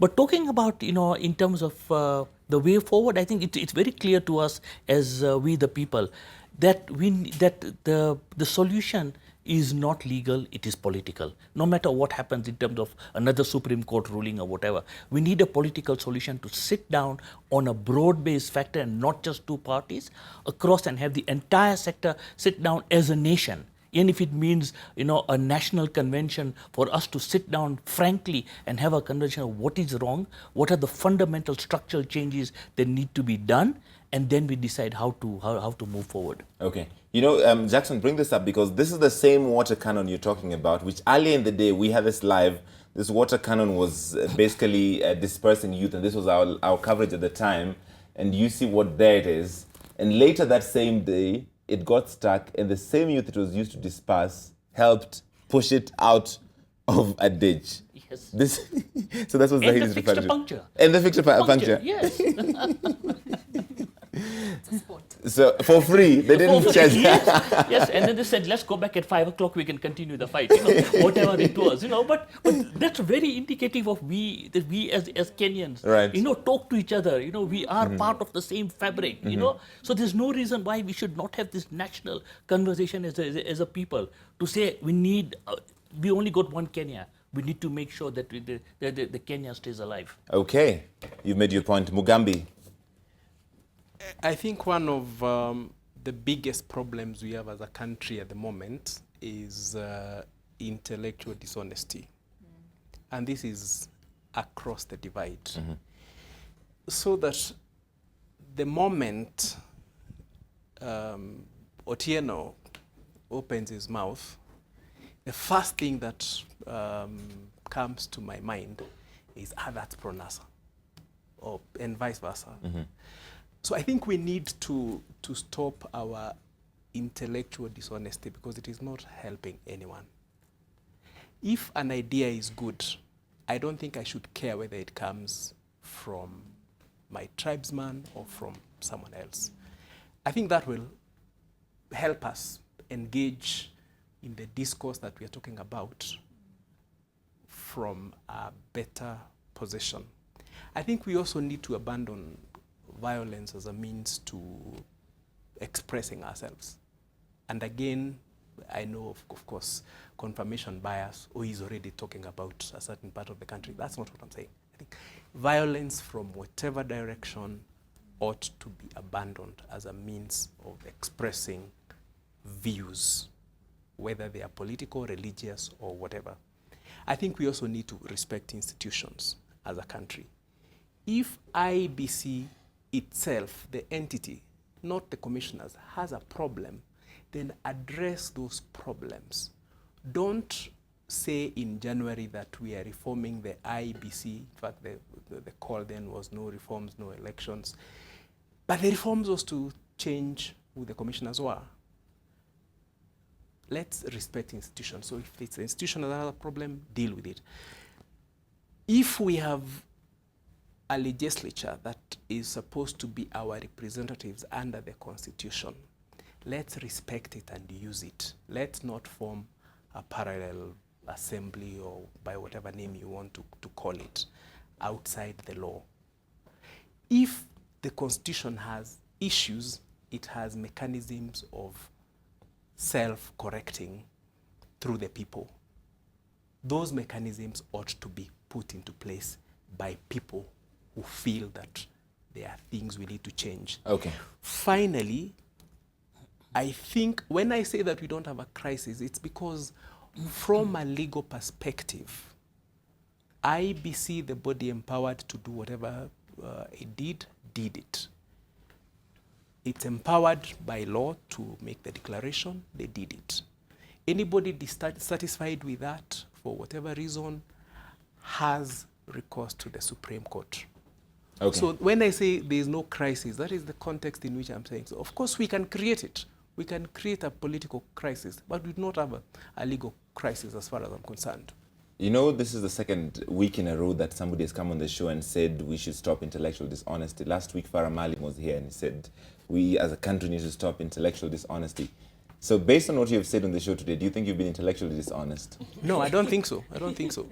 But talking about, you know, in terms of the way forward, I think it's very clear to us as we the people that the solution is not legal, it is political. No matter what happens in terms of another Supreme Court ruling or whatever, we need a political solution to sit down on a broad-based factor and not just two parties across, and have the entire sector sit down as a nation even if it means, a national convention for us to sit down frankly and have a convention of what is wrong, what are the fundamental structural changes that need to be done, and then we decide how to move forward. Okay. Jackson, bring this up because this is the same water cannon you're talking about, which earlier in the day we had this live. This water cannon was basically dispersing youth, and this was our coverage at the time. And you see what there it is. And later that same day, it got stuck, and the same youth it was used to disperse helped push it out of a ditch. Yes. So that's what Zahid is referring to. Puncture. And the fixed puncture. Yes. So for free, they didn't charge. Yes, and then they said, let's go back at 5 o'clock, we can continue the fight, whatever it was, but that's very indicative of that we as Kenyans, right. Talk to each other, we are part of the same fabric, so there's no reason why we should not have this national conversation as a people to say we only got one Kenya. We need to make sure that the Kenya stays alive. Okay, you've made your point. Mugambi. I think one of the biggest problems we have as a country at the moment is intellectual dishonesty. And this is across the divide. So that the moment Otieno opens his mouth, the first thing that comes to my mind is, that's pro-NASA, and vice versa. So I think we need to stop our intellectual dishonesty because it is not helping anyone. If an idea is good, I don't think I should care whether it comes from my tribesman or from someone else. I think that will help us engage in the discourse that we are talking about from a better position. I think we also need to abandon violence as a means to expressing ourselves. And again, I know, of course, confirmation bias, he's already talking about a certain part of the country. That's not what I'm saying. I think violence from whatever direction ought to be abandoned as a means of expressing views, whether they are political, religious, or whatever. I think we also need to respect institutions as a country. If IEBC itself, the entity, not the commissioners, has a problem, then address those problems. Don't say in January that we are reforming the IEBC. In fact, the call then was no reforms, no elections. But the reforms was to change who the commissioners were. Let's respect institutions. So if it's an institution that has a problem, deal with it. If we have a legislature that is supposed to be our representatives under the Constitution, let's respect it and use it. Let's not form a parallel assembly or by whatever name you want to call it outside the law. If the Constitution has issues, it has mechanisms of self-correcting through the people. Those mechanisms ought to be put into place by people who feel that there are things we need to change. Okay. Finally, I think when I say that we don't have a crisis, it's because from a legal perspective, IEBC, the body empowered to do whatever it did it. It's empowered by law to make the declaration, they did it. Anybody dissatisfied with that, for whatever reason, has recourse to the Supreme Court. Okay. So when I say there is no crisis, that is the context in which I'm saying. So of course we can create it. We can create a political crisis, but we do not have a legal crisis as far as I'm concerned. This is the second week in a row that somebody has come on the show and said we should stop intellectual dishonesty. Last week, Farah Maalim was here and he said we as a country need to stop intellectual dishonesty. So based on what you've said on the show today, do you think you've been intellectually dishonest? No, I don't think so. I don't think so.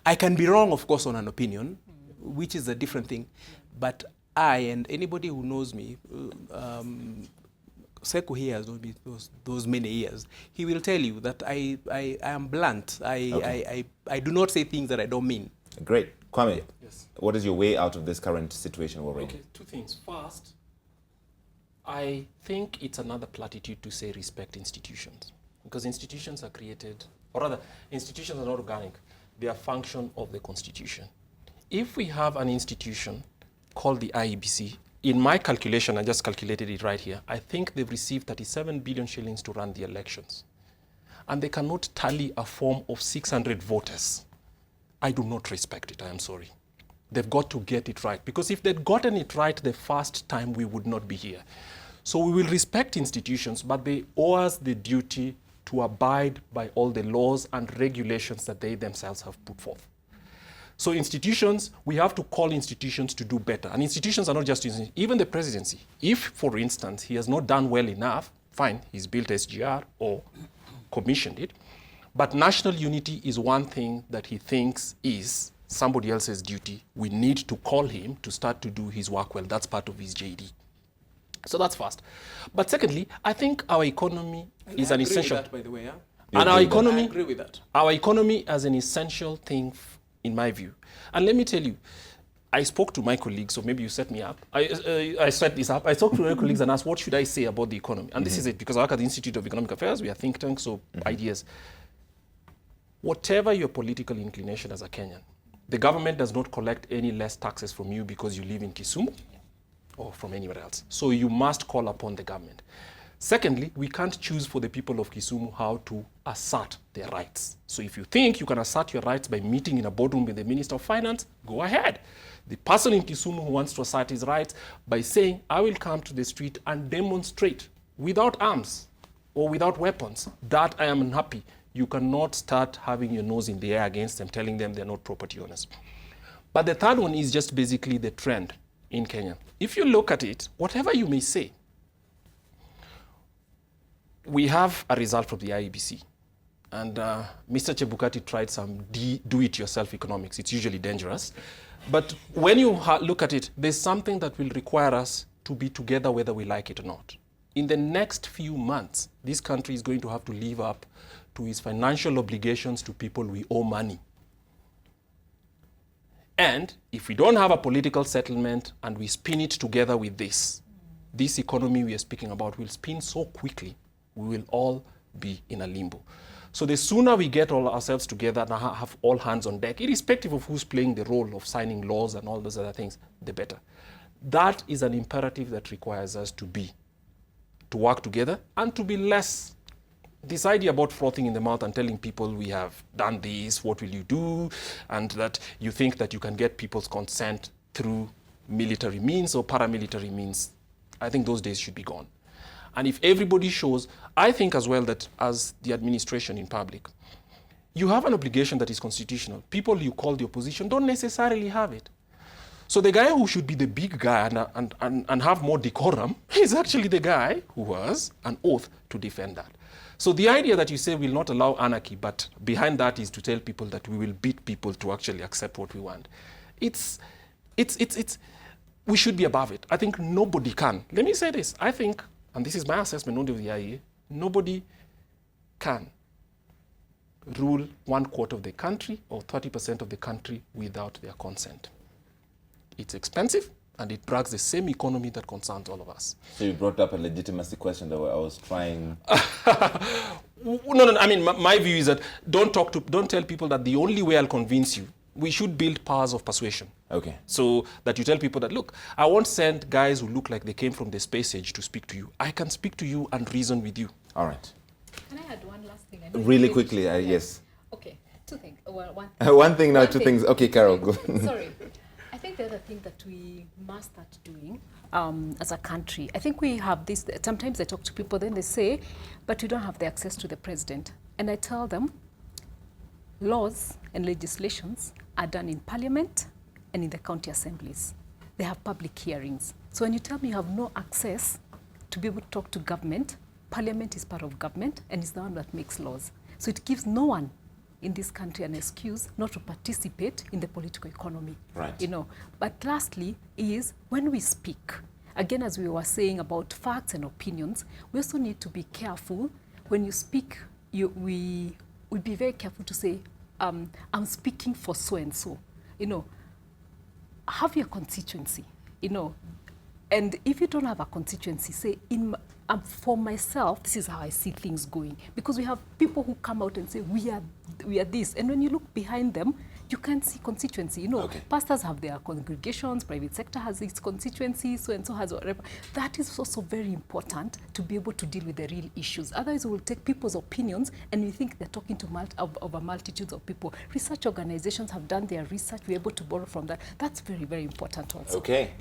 I can be wrong, of course, on an opinion, which is a different thing. But I, and anybody who knows me, Sekou here has known me those many years, he will tell you that I am blunt. I do not say things that I don't mean. Great. Kwame, Yes. what is your way out of this current situation we're in? Okay, two things. First, I think it's another platitude to say respect institutions. because institutions are created, or rather, institutions are not organic. They are a function of the Constitution. If we have an institution called the IEBC, in my calculation, I just calculated it right here, I think they've received 37 billion shillings to run the elections. And they cannot tally a form of 600 voters. I do not respect it, I am sorry. They've got to get it right. Because if they'd gotten it right the first time, we would not be here. So we will respect institutions, but they owe us the duty to abide by all the laws and regulations that they themselves have put forth. So institutions, we have to call institutions to do better. And institutions are not just institutions, even the presidency. If, for instance, he has not done well enough, fine, he's built SGR or commissioned it. But national unity is one thing that he thinks is somebody else's duty. We need to call him to start to do his work well. That's part of his JD. So that's first. But secondly, I think our economy is an essential. I agree with that, by the way, yeah? And our economy, I agree with that. Our economy as an essential thing, in my view. And let me tell you, I spoke to my colleagues, so maybe you set me up. I set this up. I talked to my colleagues and asked, what should I say about the economy? And this is it, because I work at the Institute of Economic Affairs. We are think tanks, so ideas. Whatever your political inclination as a Kenyan, the government does not collect any less taxes from you because you live in Kisumu or from anywhere else. So you must call upon the government. Secondly, we can't choose for the people of Kisumu how to assert their rights. So if you think you can assert your rights by meeting in a boardroom with the Minister of Finance, go ahead. The person in Kisumu who wants to assert his rights by saying, I will come to the street and demonstrate without arms or without weapons that I am unhappy, you cannot start having your nose in the air against them, telling them they're not property owners. But the third one is just basically the trend in Kenya. If you look at it, whatever you may say, we have a result from the IEBC. And Mr. Chebukati tried some do-it-yourself economics. It's usually dangerous. But when you look at it, there's something that will require us to be together whether we like it or not. In the next few months, this country is going to have to live up to its financial obligations to people we owe money. And if we don't have a political settlement and we spin it together with this economy we are speaking about will spin so quickly, we will all be in a limbo. So the sooner we get all ourselves together and have all hands on deck, irrespective of who's playing the role of signing laws and all those other things, the better. That is an imperative that requires us to work together and to be less. This idea about frothing in the mouth and telling people we have done this, what will you do, and that you think that you can get people's consent through military means or paramilitary means, I think those days should be gone. And if everybody shows, I think as well that as the administration in public, you have an obligation that is constitutional. People you call the opposition don't necessarily have it. So the guy who should be the big guy and have more decorum is actually the guy who has an oath to defend that. So the idea that you say will not allow anarchy, but behind that is to tell people that we will beat people to actually accept what we want. We should be above it. I think nobody can. Let me say this. I think, and this is my assessment, not of the IEA, nobody can rule 1/4 of the country or 30% of the country without their consent. It's expensive, and it drags the same economy that concerns all of us. So you brought up a legitimacy question that I was trying. No. I mean, my view is that don't tell people that the only way I'll convince you. We should build powers of persuasion. Okay. So that you tell people that, look, I won't send guys who look like they came from the space age to speak to you. I can speak to you and reason with you. All right. Can I add one last thing? Really quickly, yes. Okay, two things. Well, one thing now, two things. Okay, Carol, go. Sorry. I think the other thing that we must start doing as a country, I think we have this, sometimes I talk to people, then they say, but we don't have the access to the president. And I tell them, laws and legislations are done in parliament and in the county assemblies. They have public hearings. So when you tell me you have no access to be able to talk to government, parliament is part of government and is the one that makes laws. So it gives no one in this country an excuse not to participate in the political economy. Right. You know. But lastly is when we speak, again, as we were saying about facts and opinions, we also need to be careful. When you speak, we would be very careful to say, I'm speaking for so-and-so. You know, have your constituency, you know. And if you don't have a constituency, say, for myself, this is how I see things going. Because we have people who come out and say, we are this. And when you look behind them, you can't see constituency. You know, pastors have their congregations, private sector has its constituency, so and so has whatever. That is also very important to be able to deal with the real issues. Otherwise, we will take people's opinions and we think they're talking to over multitudes of people. Research organizations have done their research. We're able to borrow from that. That's very, very important also. Okay.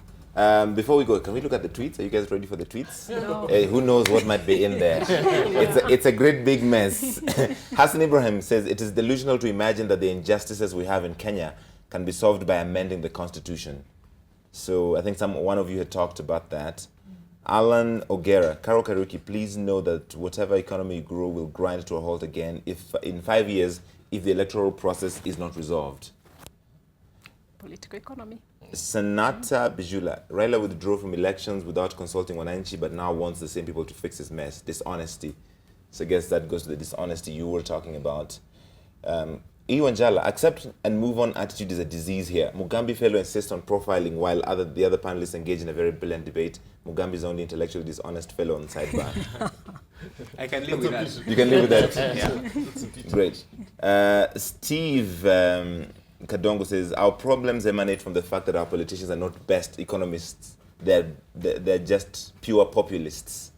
Before we go, can we look at the tweets? Are you guys ready for the tweets? No. Who knows what might be in there? It's a great big mess. Hassan Ibrahim says, it is delusional to imagine that the injustices we have in Kenya can be solved by amending the constitution. So I think one of you had talked about that. Alan Ogera, Karo Karuki, please know that whatever economy you grow will grind to a halt again if in 5 years, if the electoral process is not resolved. Political economy. Sanata Bijula, Raila withdrew from elections without consulting Wananchi, but now wants the same people to fix his mess. Dishonesty. So I guess that goes to the dishonesty you were talking about. Iwanjala, accept and move on attitude is a disease here. Mugambi fellow insists on profiling while the other panelists engage in a very brilliant debate. Mugambi is only intellectually dishonest fellow on sidebar. I can live with that. You can live with that? Yeah. Great. Steve Kadongo says, our problems emanate from the fact that our politicians are not best economists. They're just pure populists.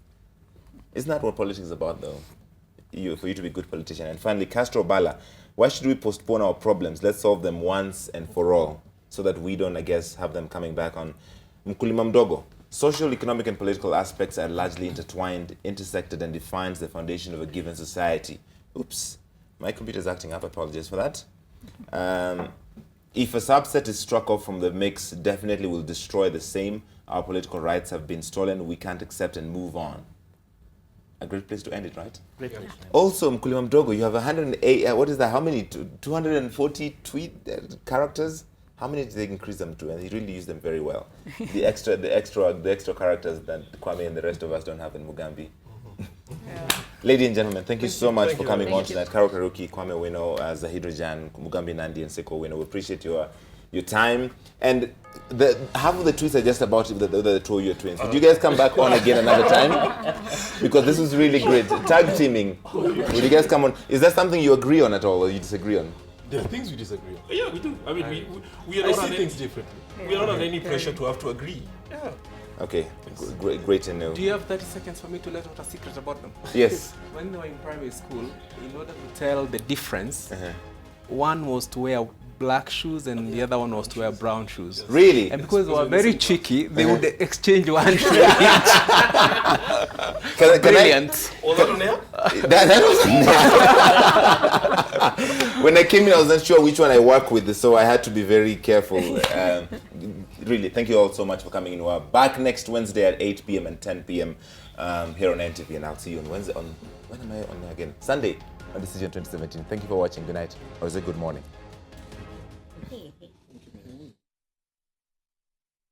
Isn't that what politics is about, though? For you to be a good politician. And finally, Castro Bala, why should we postpone our problems? Let's solve them once and for all, so that we don't, I guess, have them coming back on. Mkulima Mdogo, social, economic, and political aspects are largely intertwined, intersected, and defines the foundation of a given society. Oops, my computer's acting up. I apologize for that. If a subset is struck off from the mix, definitely will destroy the same. Our political rights have been stolen. We can't accept and move on. A great place to end it, right? Great place. Also, Mkulima Mdogo, you have 108, what is that? How many? 240 tweet characters? How many did they increase them to? And he really used them very well. The extra characters that Kwame and the rest of us don't have in Mugambi. Ladies and gentlemen, thank you so much for coming on tonight. Karo Karuki, Kwame Wino, Zahidra Jan, Mugambi Nandi, and Seko Wino. We appreciate your time. And half of the tweets are just about the two of your twins. Would you guys come back on again another time? Because this was really great. Tag teaming. Would you guys come on? Is that something you agree on at all or you disagree on? There are things we disagree on. Yeah, we do. I mean, we I see things differently. We are not under any pressure to have to agree. Yeah. Okay, great to know. Do you have 30 seconds for me to let out a secret about them? Yes. When they were in primary school, in order to tell the difference, one was to wear black shoes and the other one was to wear brown shoes. Really? And because they were very cheeky, they would exchange one shoe each. Brilliant. That was when I came in, I wasn't sure which one I work with, so I had to be very careful. Really, thank you all so much for coming in. We're back next Wednesday at 8 p.m. and 10 p.m. Here on NTV, and I'll see you on Wednesday. When am I on again? Sunday on Decision 2017. Thank you for watching. Good night, or is it good morning?